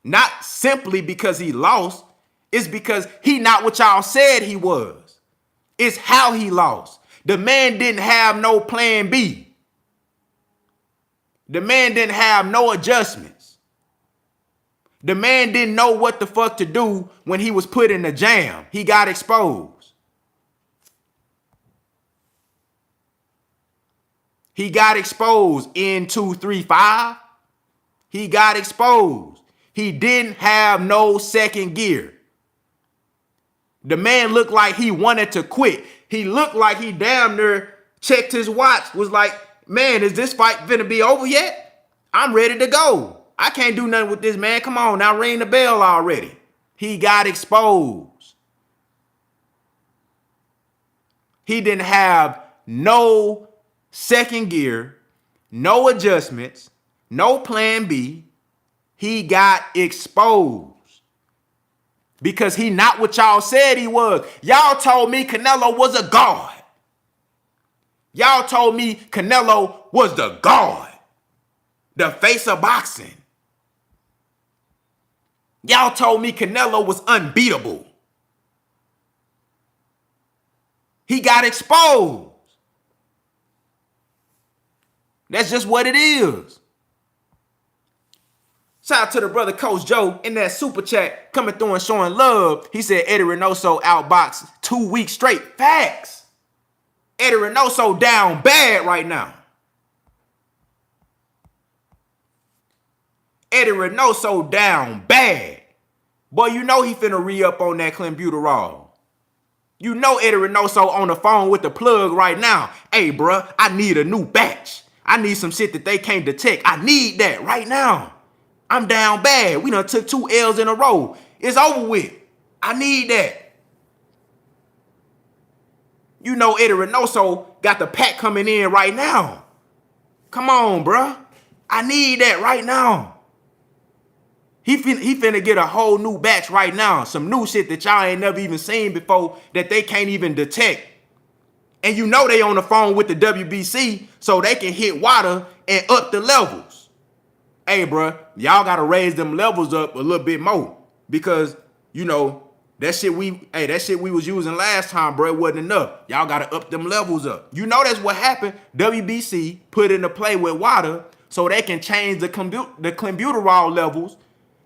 Not simply because he lost. It's because he not what y'all said he was. It's how he lost. The man didn't have no plan B. The man didn't have no adjustments. The man didn't know what the fuck to do when he was put in the jam. He got exposed. He got exposed in 2-3-5. He got exposed. He didn't have no second gear. The man looked like he wanted to quit. He looked like he damn near checked his watch. Was like, man, is this fight finna be over yet? I'm ready to go. I can't do nothing with this, man. Come on, now ring the bell already. He got exposed. He didn't have no second gear, no adjustments, no plan B. He got exposed. Because he not what y'all said he was. Y'all told me Canelo was a god. Y'all told me Canelo was the god. The face of boxing. Y'all told me Canelo was unbeatable. He got exposed. That's just what it is. Shout out to the brother Coach Joe in that super chat coming through and showing love. He said Eddie Reynoso outboxed 2 weeks straight. Facts. Eddie Reynoso down bad right now. Eddie Reynoso down bad. Boy, you know he finna re-up on that clenbuterol. You know Eddie Reynoso on the phone with the plug right now. Hey, bruh, I need a new batch. I need some shit that they can't detect. I need that right now. I'm down bad. We done took 2 L's in a row. It's over with. I need that. You know Eddie Reynoso got the pack coming in right now. Come on, bruh. I need that right now. He finna get a whole new batch right now. Some new shit that y'all ain't never even seen before that they can't even detect. And you know they on the phone with the WBC so they can hit water and up the levels. Hey, bro, y'all got to raise them levels up a little bit more because, that shit we was using last time, bro, it wasn't enough. Y'all got to up them levels up. You know that's what happened. WBC put into play with water so they can change the clenbuterol levels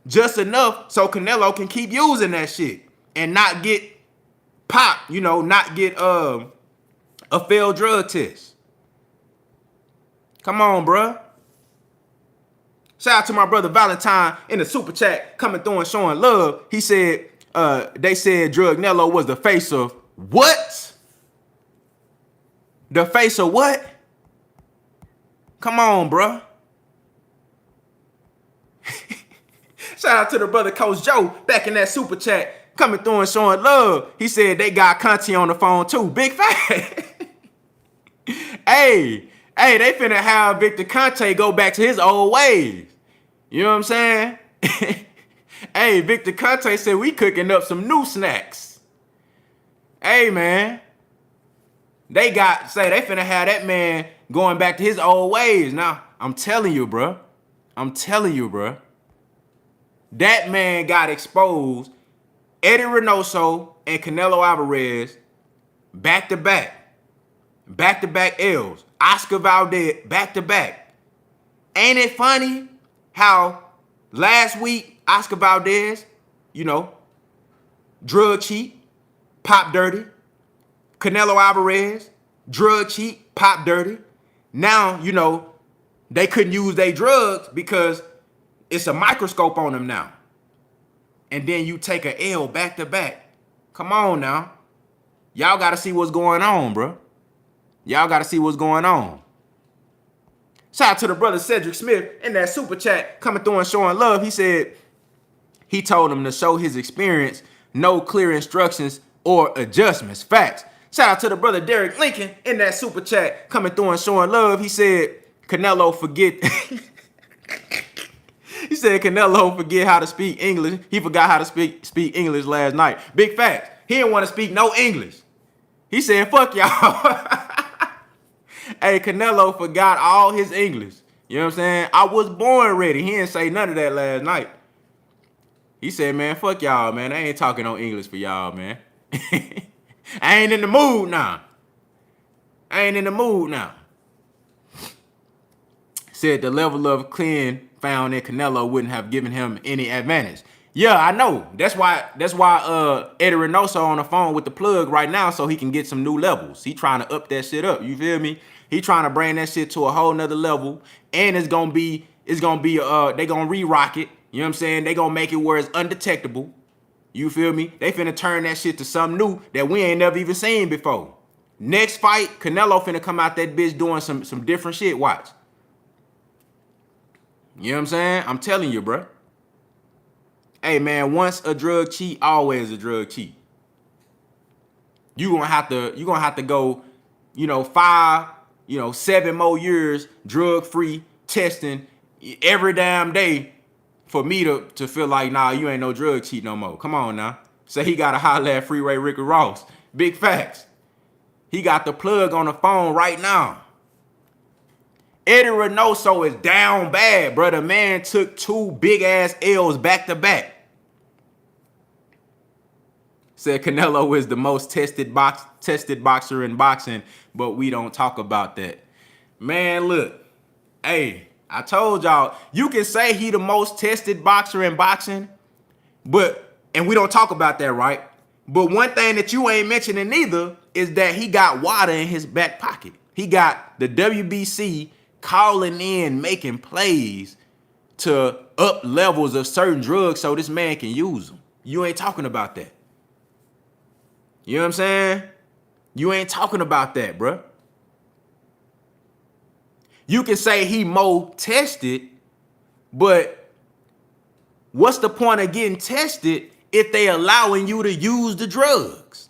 just enough so Canelo can keep using that shit and not get popped, not get a failed drug test. Come on, bro. Shout out to my brother Valentine in the super chat coming through and showing love. He said, they said Drug Nello was the face of what? The face of what? Come on, bro. Shout out to the brother Coach Joe back in that super chat coming through and showing love. He said they got Conti on the phone too. Big fat. Hey, they finna have Victor Conte go back to his old ways. You know what I'm saying? Hey, Victor Conte said we cooking up some new snacks. Hey, man. They finna have that man going back to his old ways. Now, I'm telling you, bro. That man got exposed. Eddie Reynoso and Canelo Alvarez back-to-back. Back-to-back L's. Oscar Valdez back-to-back. Ain't it funny how last week Oscar Valdez, drug cheat, pop dirty. Canelo Alvarez, drug cheat, pop dirty. Now, you know, they couldn't use their drugs because it's a microscope on them now. And then you take a L back to back. Come on now. Y'all got to see what's going on, bro. Y'all got to see what's going on. Shout out to the brother Cedric Smith in that super chat coming through and showing love. He said he told him to show his experience, no clear instructions or adjustments. Facts. Shout out to the brother Derek Lincoln in that super chat coming through and showing love. He said Canelo forget. He said Canelo forget how to speak English. He forgot how to speak English last night. Big facts. He didn't want to speak no English. He said, fuck y'all. Hey, Canelo forgot all his English. You know what I'm saying? I was born ready. He didn't say none of that last night. He said, man, fuck y'all, man. I ain't talking no English for y'all, man. I ain't in the mood now. Said the level of clean found in Canelo wouldn't have given him any advantage. Yeah, I know. That's why Eddie Reynoso on the phone with the plug right now so he can get some new levels. He trying to up that shit up. You feel me? He trying to bring that shit to a whole nother level. And they gonna re-rock it. You know what I'm saying? They gonna make it where it's undetectable. You feel me? They finna turn that shit to something new that we ain't never even seen before. Next fight, Canelo finna come out that bitch doing some different shit. Watch. You know what I'm saying? I'm telling you, bro. Hey, man, once a drug cheat, always a drug cheat. You gonna have to go, 7 more years drug-free testing every damn day for me to feel like, nah, you ain't no drug cheat no more. Come on now. Say he got to holler at Freeway Ricky Ross. Big facts. He got the plug on the phone right now. Eddie Reynoso is down bad, bro. The man took 2 big-ass L's back-to-back. Said Canelo is the most tested boxer in boxing, but we don't talk about that. Man, look. Hey, I told y'all, you can say he the most tested boxer in boxing, and we don't talk about that, right? But one thing that you ain't mentioning either is that he got water in his back pocket. He got the WBC calling in, making plays to up levels of certain drugs so this man can use them. You ain't talking about that. You know what I'm saying? You ain't talking about that, bruh. You can say he more tested, but what's the point of getting tested if they allowing you to use the drugs?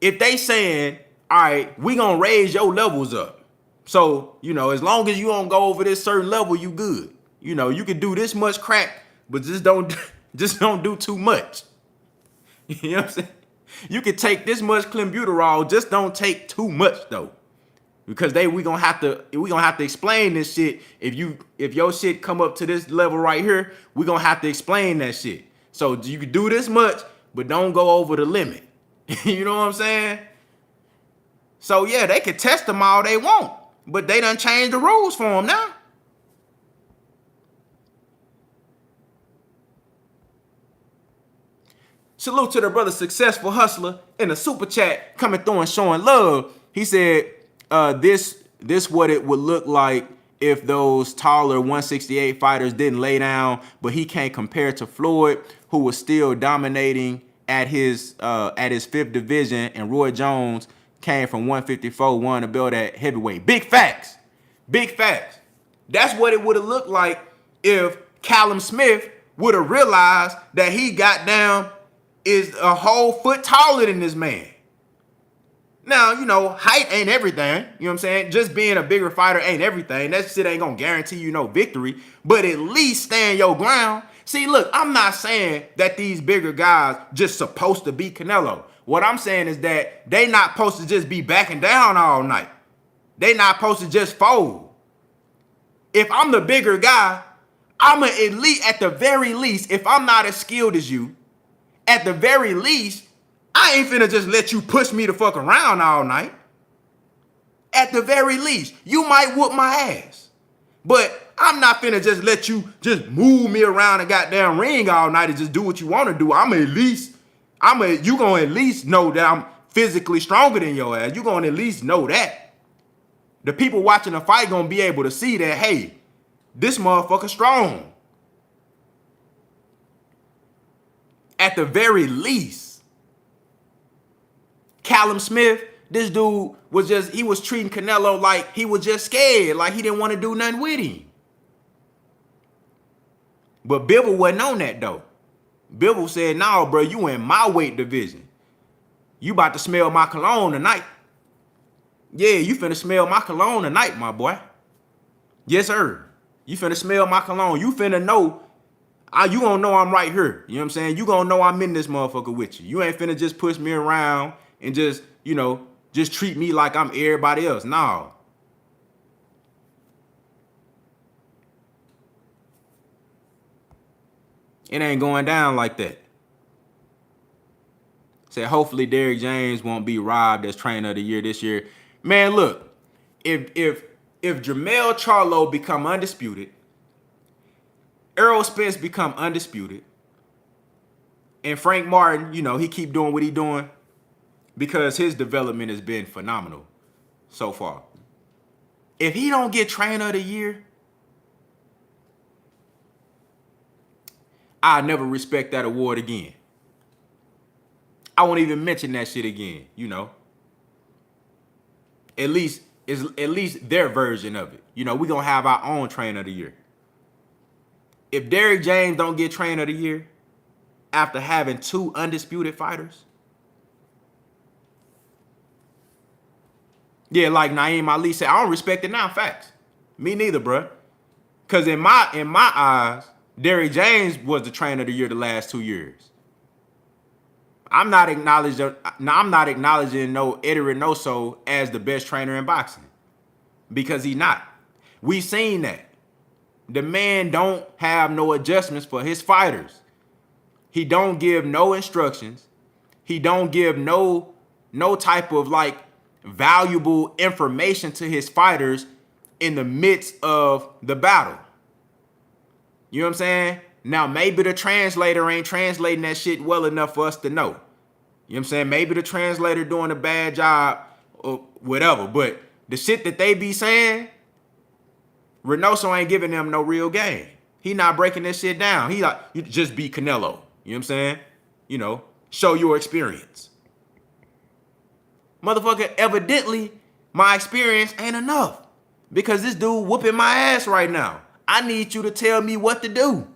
If they saying, all right, we gonna raise your levels up. So, as long as you don't go over this certain level, you good. You can do this much crack, but just don't do too much. You know what I'm saying? You can take this much clenbuterol, just don't take too much though. Because we gonna have to explain this shit. If your shit come up to this level right here, we gonna have to explain that shit. So you can do this much, but don't go over the limit. You know what I'm saying? So yeah, they can test them all they want, but they done changed the rules for them now. Salute to the brother Successful Hustler in the super chat coming through and showing love. He said, this what it would look like if those taller 168 fighters didn't lay down, but he can't compare to Floyd, who was still dominating at his 5th division, and Roy Jones came from 154, won the belt at heavyweight. Big facts. Big facts. That's what it would have looked like if Callum Smith would have realized that he got down is a whole foot taller than this man. Now, height ain't everything. You know what I'm saying? Just being a bigger fighter ain't everything. That shit ain't gonna guarantee you no victory, but at least stand your ground. See, look, I'm not saying that these bigger guys just supposed to beat Canelo. What I'm saying is that they not supposed to just be backing down all night. They not supposed to just fold. If I'm the bigger guy, I'm an elite at the very least. If I'm not as skilled as you, at the very least, I ain't finna just let you push me the fuck around all night. At the very least, you might whoop my ass, but I'm not finna just let you just move me around the goddamn ring all night and just do what you want to do. You gonna at least know that I'm physically stronger than your ass. You gonna at least know that. The people watching the fight gonna be able to see that, hey, this motherfucker strong. At the very least. Callum Smith, this dude he was treating Canelo like he was just scared, like he didn't want to do nothing with him. But Bivol wasn't on that though. Bivol said, "No, bro, you in my weight division. You about to smell my cologne tonight. Yeah, you finna smell my cologne tonight, my boy. Yes, sir. You finna smell my cologne. You finna know. You gonna know I'm right here. You know what I'm saying? You gonna know I'm in this motherfucker with you. You ain't finna just push me around and just, just treat me like I'm everybody else. No. It ain't going down like that." Said hopefully Derrick James won't be robbed as trainer of the year this year. Man, look, if Jermell Charlo become undisputed, Errol Spence become undisputed, and Frank Martin, he keep doing what he doing, because his development has been phenomenal so far. If he don't get trainer of the year, I'll never respect that award again. I won't even mention that shit again, At least their version of it. We're gonna have our own trainer of the year. If Derrick James don't get trainer of the year after having 2 undisputed fighters, yeah, like Naeem Ali said, I don't respect it now. Facts. Me neither, bruh. Cause in my eyes, Derrick James was the trainer of the year the last 2 years. I'm not acknowledging no Eddie Reynoso as the best trainer in boxing, because he's not. We've seen that. The man don't have no adjustments for his fighters. He don't give no instructions. He don't give no type of valuable information to his fighters in the midst of the battle. You know what I'm saying? Now, maybe the translator ain't translating that shit well enough for us to know. You know what I'm saying? Maybe the translator doing a bad job or whatever. But the shit that they be saying, Reynoso ain't giving them no real game. He not breaking this shit down. He like, you just beat Canelo. You know what I'm saying? Show your experience. Motherfucker, evidently, my experience ain't enough. Because this dude whooping my ass right now. I need you to tell me what to do.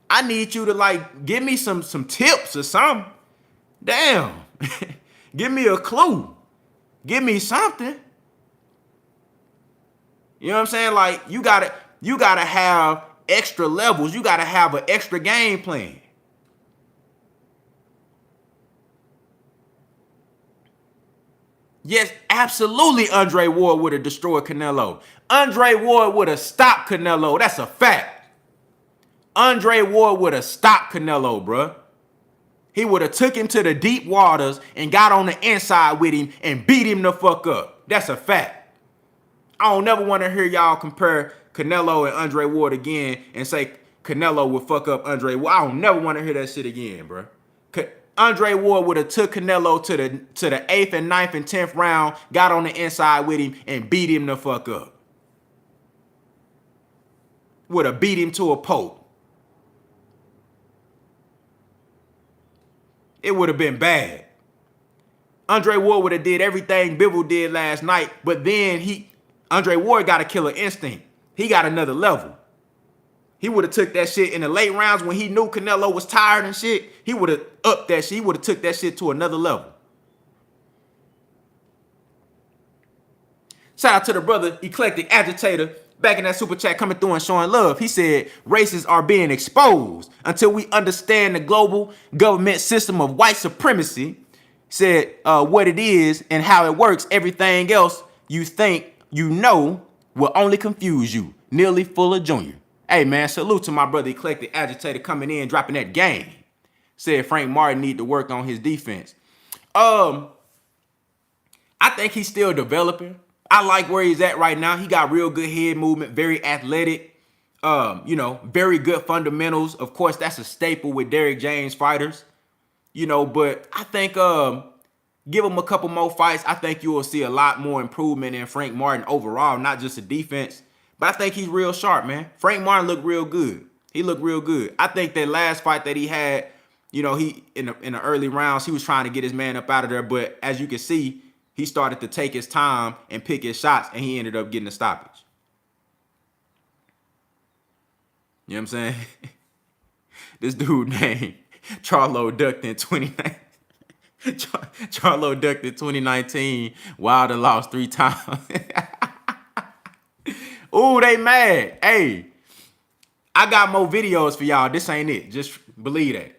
I need you to give me some tips or something. Damn. Give me a clue. Give me something. You know what I'm saying? You gotta have extra levels. You gotta have an extra game plan. Yes, absolutely Andre Ward would have destroyed Canelo. Andre Ward would have stopped Canelo. That's a fact. Andre Ward would have stopped Canelo, bruh. He would have took him to the deep waters and got on the inside with him and beat him the fuck up. That's a fact. I don't never want to hear y'all compare Canelo and Andre Ward again and say Canelo would fuck up Andre Ward. I don't never want to hear that shit again, bruh. Andre Ward would have took Canelo to the 8th and 9th and 10th round, got on the inside with him and beat him the fuck up. Would have beat him to a pulp. It would have been bad. Andre Ward would have did everything Bivol did last night, but then Andre Ward got a killer instinct. He got another level. He would have took that shit in the late rounds when he knew Canelo was tired and shit. He would have upped that shit. He would have took that shit to another level. Shout out to the brother Eclectic Agitator back in that super chat coming through and showing love. He said races are being exposed until we understand the global government system of white supremacy. Said what it is and how it works. Everything else you think you know will only confuse you. Nearly Fuller Jr. Hey man, salute to my brother Eclectic Agitator coming in, dropping that game. Said Frank Martin need to work on his defense. I think he's still developing. I like where he's at right now. He got real good head movement, very athletic, very good fundamentals. Of course, that's a staple with Derrick James fighters, but I think give him a couple more fights. I think you will see a lot more improvement in Frank Martin overall, not just the defense, but I think he's real sharp, man. Frank Martin looked real good. He looked real good. I think that last fight that he had, he in the early rounds, he was trying to get his man up out of there, but as you can see, he started to take his time and pick his shots, and he ended up getting a stoppage. You know what I'm saying? This dude named Charlo ducked in 2019. Charlo ducked in 2019. Wilder lost 3 times. Ooh, they mad. Hey, I got more videos for y'all. This ain't it. Just believe that.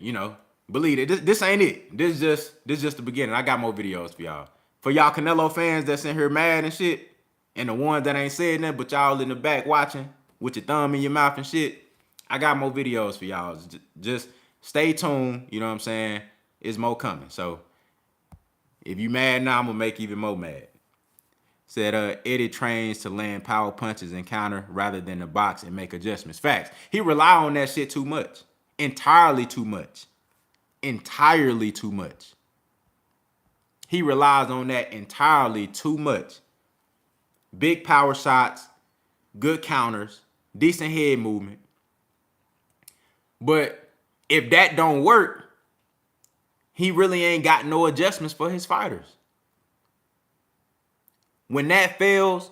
Believe it. This ain't it. This just the beginning. I got more videos for y'all. For y'all Canelo fans that's in here mad and shit, and the ones that ain't said nothing, but y'all in the back watching with your thumb in your mouth and shit, I got more videos for y'all. Just stay tuned. You know what I'm saying? It's more coming. So if you mad now, I'm going to make you even more mad. Said Eddie trains to land power punches and counter rather than to box and make adjustments. Facts. He rely on that shit too much. Entirely too much. Entirely too much. He relies on that entirely too much. Big power shots, good counters, decent head movement. But if that don't work, he really ain't got no adjustments for his fighters. When that fails,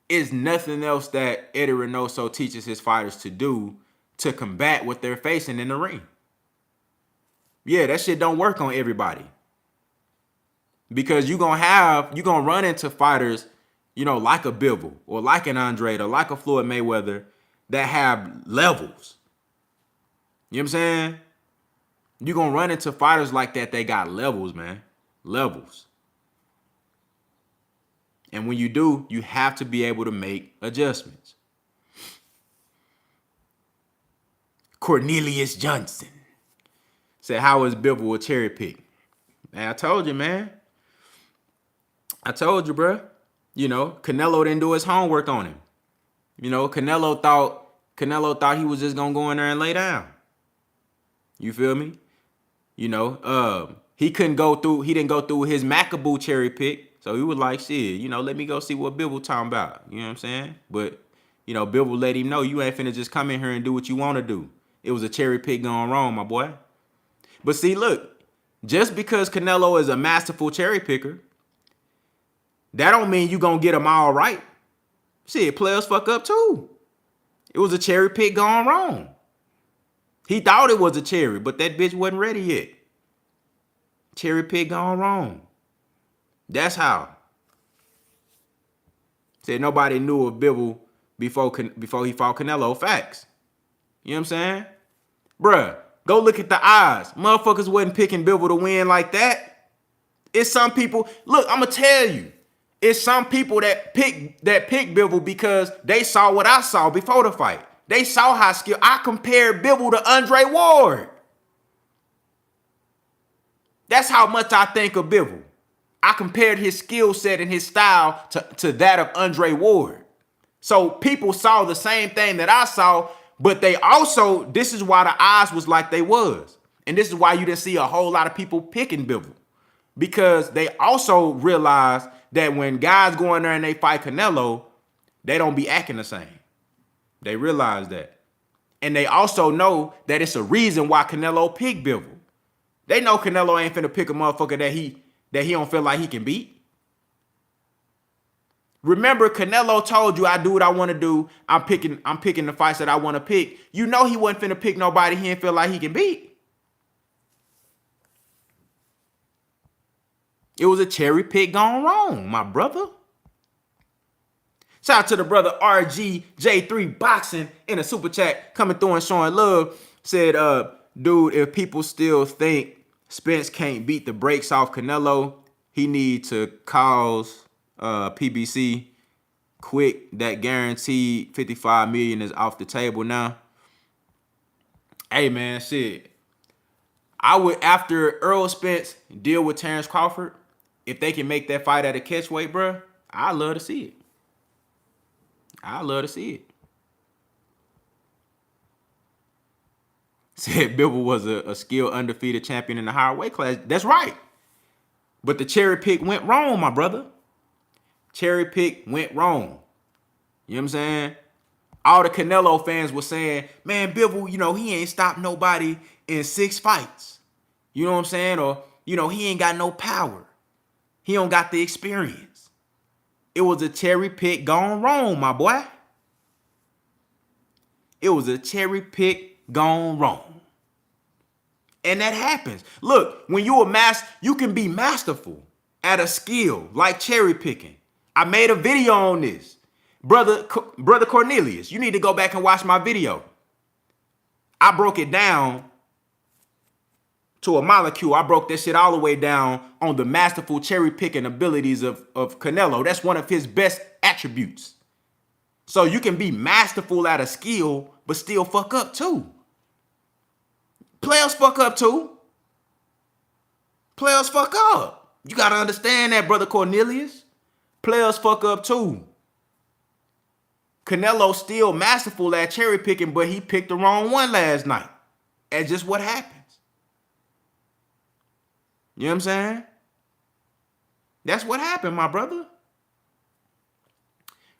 it's nothing else that Eddie Reynoso teaches his fighters to do to combat what they're facing in the ring. Yeah, that shit don't work on everybody. Because you're gonna run into fighters, like a Bivol or like an Andre or like a Floyd Mayweather that have levels. You know what I'm saying? You're gonna run into fighters like that. They got levels, man. Levels. And when you do, you have to be able to make adjustments. Cornelius Johnson said, how is Bivol a cherry pick? Man, I told you, man. I told you, bro. Canelo didn't do his homework on him. Canelo thought he was just gonna go in there and lay down. You feel me? He didn't go through his Macaboo cherry pick. So he was like, shit, let me go see what Bivol talking about. You know what I'm saying? But, Bivol let him know you ain't finna just come in here and do what you want to do. It was a cherry pick going wrong, my boy. But see, look, just because Canelo is a masterful cherry picker, that don't mean you gonna get him all right. Shit, players fuck up too. It was a cherry pick gone wrong. He thought it was a cherry, but that bitch wasn't ready yet. Cherry pick gone wrong. That's how. Said nobody knew of Bivol before he fought Canelo. Facts. You know what I'm saying? Bruh, go look at the odds. Motherfuckers wasn't picking Bivol to win like that. It's some people. Look, I'm going to tell you. It's some people that pick Bivol because they saw what I saw before the fight. They saw how skilled. I compared Bivol to Andre Ward. That's how much I think of Bivol. I compared his skill set and his style to that of Andre Ward. So people saw the same thing that I saw, but they also, this is why the odds was like they was. And this is why you didn't see a whole lot of people picking Bivol. Because they also realized that when guys go in there and they fight Canelo, they don't be acting the same. They realize that. And they also know that it's a reason why Canelo picked Bivol. They know Canelo ain't finna pick a motherfucker that he don't feel like he can beat. Remember, Canelo told you I do what I want to do. I'm picking the fights that I want to pick. You know he wasn't finna pick nobody he didn't feel like he can beat. It was a cherry pick gone wrong, my brother. Shout out to the brother RGJ3 Boxing in a super chat coming through and showing love. Said, dude, if people still think Spence can't beat the brakes off Canelo, he need to cause PBC quick. That guaranteed $55 million is off the table now. Hey, man, shit. I would, after Earl Spence deal with Terrence Crawford, if they can make that fight at a catchweight, bro, I love to see it. I love to see it. Said Bivol was a skilled undefeated champion in the higher weight class. That's right. But the cherry pick went wrong, my brother. Cherry pick went wrong. You know what I'm saying? All the Canelo fans were saying, man, Bivol, he ain't stopped nobody in 6 fights. You know what I'm saying? Or, he ain't got no power. He don't got the experience. It was a cherry pick gone wrong, my boy. It was a cherry pick gone wrong. And that happens. Look, when you can be masterful at a skill like cherry picking. I made a video on this. Brother Cornelius, you need to go back and watch my video. I broke it down to a molecule. I broke this shit all the way down on the masterful cherry picking abilities of Canelo. That's one of his best attributes. So you can be masterful at a skill, but still fuck up too. Players fuck up too. Players fuck up. You got to understand that, Brother Cornelius. Players fuck up too. Canelo still masterful at cherry picking, but he picked the wrong one last night. That's just what happens. You know what I'm saying? That's what happened, my brother.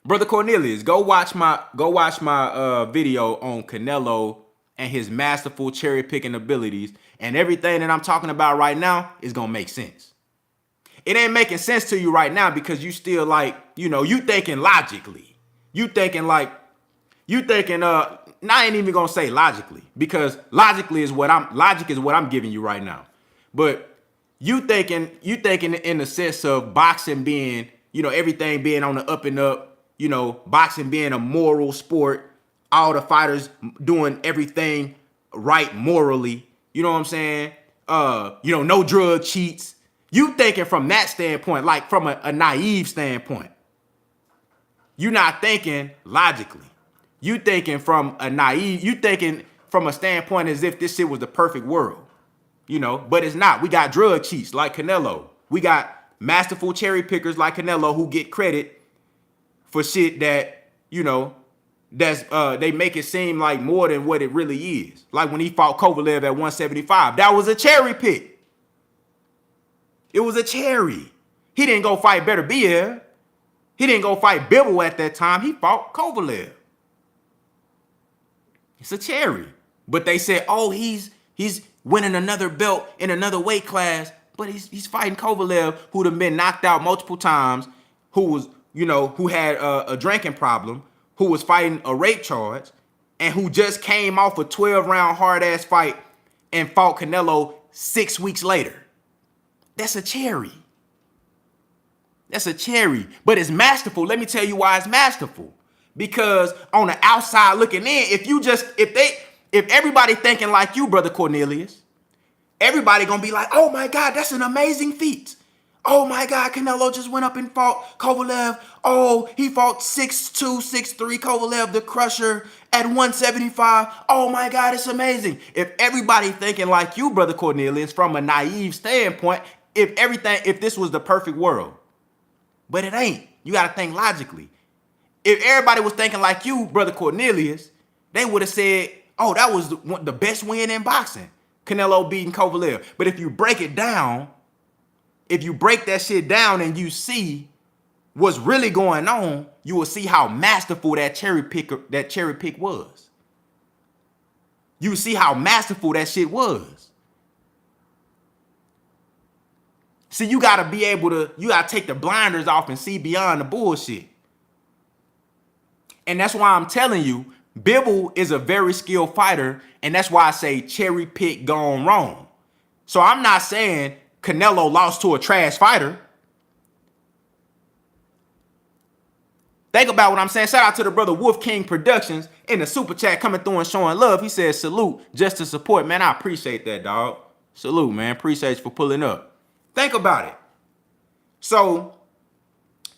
Brother Cornelius, go watch my video on Canelo and his masterful cherry picking abilities, and everything that I'm talking about right now is gonna make sense. It ain't making sense to you right now because you still you thinking logically. I ain't even gonna say logically, because logic is what I'm giving you right now. But you thinking in the sense of boxing being, everything being on the up and up, boxing being a moral sport, all the fighters doing everything right morally, you know what I'm saying? No drug cheats. You thinking from that standpoint, like from a naive standpoint. You're not thinking logically. You thinking from a standpoint as if this shit was the perfect world. But it's not. We got drug cheats like Canelo. We got masterful cherry pickers like Canelo who get credit for shit that, they make it seem like more than what it really is. Like when he fought Kovalev at 175. That was a cherry pick. It was a cherry. He didn't go fight Beterbiev. He didn't go fight Bivol at that time. He fought Kovalev. It's a cherry. But they said, oh, he's winning another belt in another weight class. But he's fighting Kovalev, who'd have been knocked out multiple times, who was, who had a drinking problem, who was fighting a rape charge, and who just came off a 12-round hard-ass fight and fought Canelo 6 weeks later. That's a cherry. That's a cherry, but it's masterful. Let me tell you why it's masterful. Because on the outside looking in, if everybody thinking like you, Brother Cornelius, everybody gonna be like, oh my God, that's an amazing feat. Oh my God, Canelo just went up and fought Kovalev. Oh, he fought 6'2", 6'3", Kovalev, the Crusher, at 175. Oh my God, it's amazing. If everybody thinking like you, Brother Cornelius, from a naive standpoint, if this was the perfect world. But it ain't. You got to think logically. If everybody was thinking like you, Brother Cornelius, they would have said, oh, that was the best win in boxing. Canelo beating Kovalev. But if you break it down, if you break that shit down and you see what's really going on, you will see how masterful that cherry pick was. You will see how masterful that shit was. See, you got to take the blinders off and see beyond the bullshit. And that's why I'm telling you, Bivol is a very skilled fighter, and that's why I say cherry pick gone wrong. So I'm not saying Canelo lost to a trash fighter. Think about what I'm saying. Shout out to the brother Wolf King Productions in the super chat coming through and showing love. He says, salute, just to support. Man, I appreciate that, dog. Salute, man. Appreciate you for pulling up. Think about it. So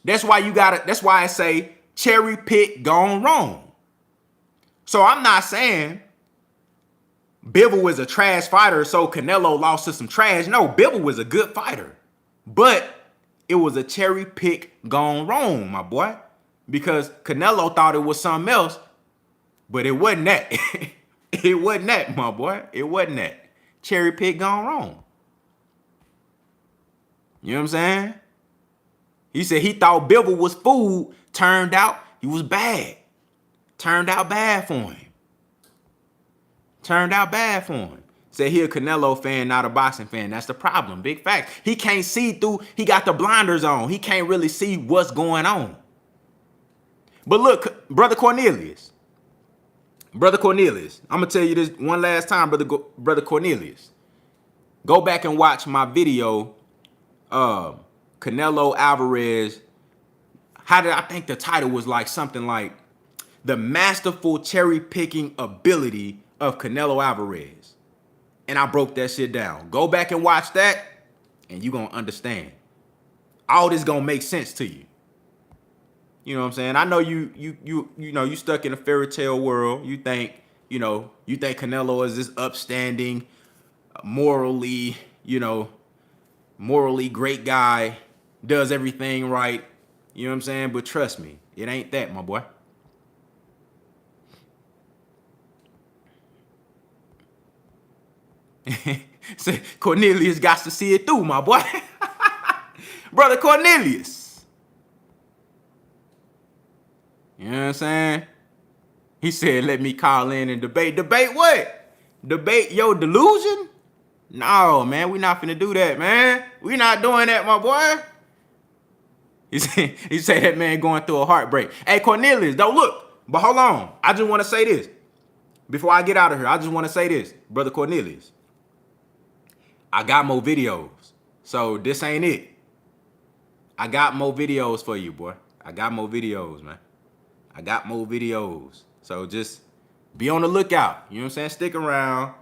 that's why I say cherry pick gone wrong. So I'm not saying Bivol is a trash fighter, so Canelo lost to some trash. No, Bivol was a good fighter. But it was a cherry pick gone wrong, my boy. Because Canelo thought it was something else, but it wasn't that. It wasn't that, my boy. It wasn't that. Cherry pick gone wrong. You know what I'm saying? He said he thought Bivol was food. Turned out he was bad. Turned out bad for him. Turned out bad for him. Said he a Canelo fan, not a boxing fan. That's the problem. Big fact. He can't see through. He got the blinders on. He can't really see what's going on. But look, Brother Cornelius. Brother Cornelius. I'm going to tell you this one last time, Brother Cornelius. Go back and watch my video, Canelo Alvarez. I think the title was like something like The Masterful Cherry Picking Ability of Canelo Alvarez. And I broke that shit down. Go back and watch that, and you're going to understand. All this going to make sense to you. You know what I'm saying? I know you stuck in a fairy tale world. You think Canelo is this upstanding, morally great guy, does everything right. You know what I'm saying? But trust me, it ain't that, my boy. Say Cornelius got to see it through, my boy. Brother Cornelius. You know what I'm saying? He said, let me call in and debate. Debate what? Debate your delusion? No, man, we not finna do that, man. We not doing that, my boy. He said that man going through a heartbreak. Hey, Cornelius, don't look. But hold on. I just want to say this. Before I get out of here, I just want to say this. Brother Cornelius. I got more videos. So this ain't it. I got more videos for you, boy. I got more videos, man. I got more videos. So just be on the lookout. You know what I'm saying? Stick around.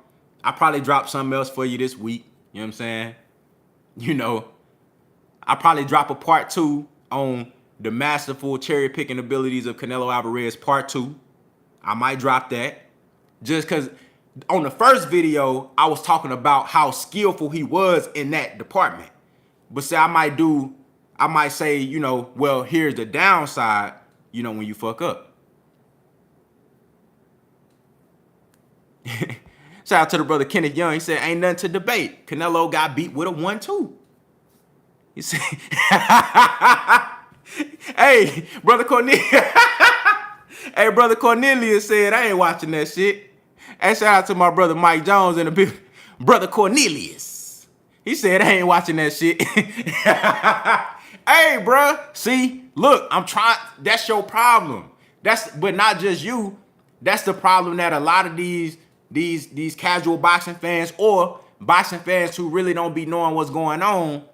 I probably drop something else for you this week. You know what I'm saying? You know, I probably drop a part 2 on the masterful cherry picking abilities of Canelo Alvarez part 2. I might drop that. Just because on the first video, I was talking about how skillful he was in that department. But see, I might say, you know, well, here's the downside, you know, when you fuck up. Shout out to the brother Kenneth Young. He said, ain't nothing to debate. Canelo got beat with a 1-2. He said, hey, brother Cornelius. Hey, brother Cornelius said, I ain't watching that shit. Hey, shout out to my brother Mike Jones and the big brother Cornelius. He said, I ain't watching that shit. Hey, bro. See, look, I'm trying. That's your problem. But not just you. That's the problem that a lot of these casual boxing fans or boxing fans who really don't be knowing what's going on.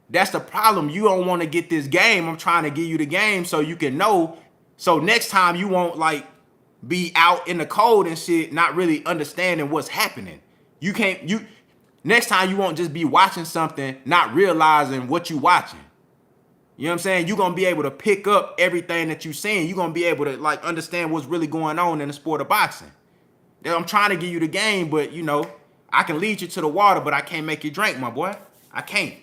That's the problem. You don't want to get this game. I'm trying to give you the game so you can know. So next time you won't like be out in the cold and shit, not really understanding what's happening. Next time you won't just be watching something, not realizing what you watching. You know what I'm saying? You're going to be able to pick up everything that you're seeing. You're going to be able to like understand what's really going on in the sport of boxing. I'm trying to give you the game, but you know, I can lead you to the water, but I can't make you drink, my boy. I can't.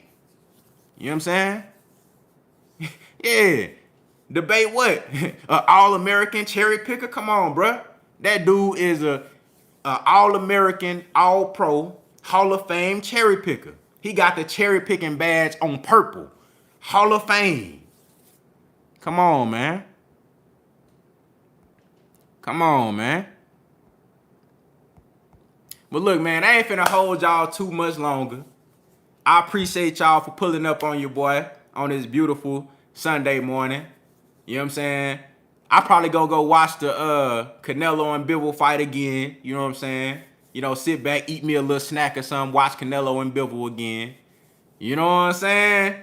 You know what I'm saying? Yeah. Debate what? All-American cherry picker? Come on, bruh. That dude is a All-American, All-Pro, Hall of Fame cherry picker. He got the cherry picking badge on purple. Hall of Fame. Come on, man. Come on, man. But look, man, I ain't finna hold y'all too much longer. I appreciate y'all for pulling up on your boy on this beautiful Sunday morning. You know what I'm saying? I probably gonna go watch the Canelo and Bivol fight again. You know what I'm saying? You know, sit back, eat me a little snack or something, watch Canelo and Bivol again. You know what I'm saying?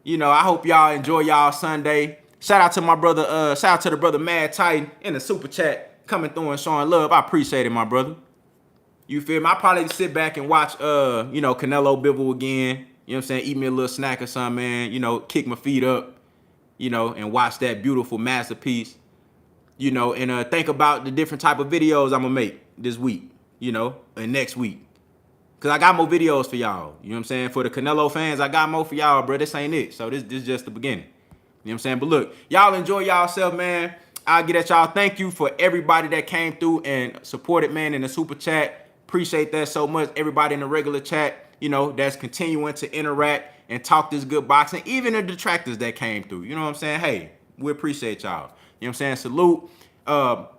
You know, I hope y'all enjoy y'all Sunday. Shout out to my brother, shout out to the brother Mad Titan in the super chat coming through and showing love. I appreciate it, my brother. You feel me? I probably sit back and watch, you know, Canelo Bivol again. You know what I'm saying? Eat me a little snack or something, man. You know, kick my feet up, you know, and watch that beautiful masterpiece. You know, and think about the different type of videos I'm going to make this week, you know, and next week. Cause I got more videos for y'all. You know what I'm saying? For the Canelo fans, I got more for y'all, bro. This ain't it. So this is just the beginning. You know what I'm saying? But look, y'all enjoy yourself, man. I'll get at y'all. Thank you for everybody that came through and supported, man, in the super chat. Appreciate that so much. Everybody in the regular chat, you know, that's continuing to interact and talk this good boxing. Even the detractors that came through. You know what I'm saying? Hey, we appreciate y'all. You know what I'm saying? Salute.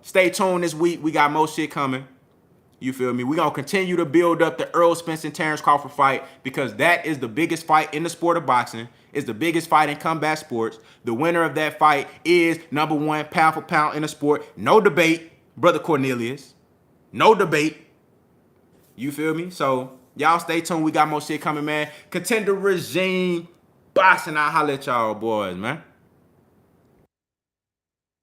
Stay tuned this week. We got more shit coming. You feel me? We're going to continue to build up the Errol Spence and Terrence Crawford fight because that is the biggest fight in the sport of boxing. It's the biggest fight in combat sports. The winner of that fight is #1 pound for pound in the sport. No debate, Brother Cornelius. No debate. You feel me? So y'all stay tuned. We got more shit coming, man. Contender regime boxing. I'll holler at y'all boys, man.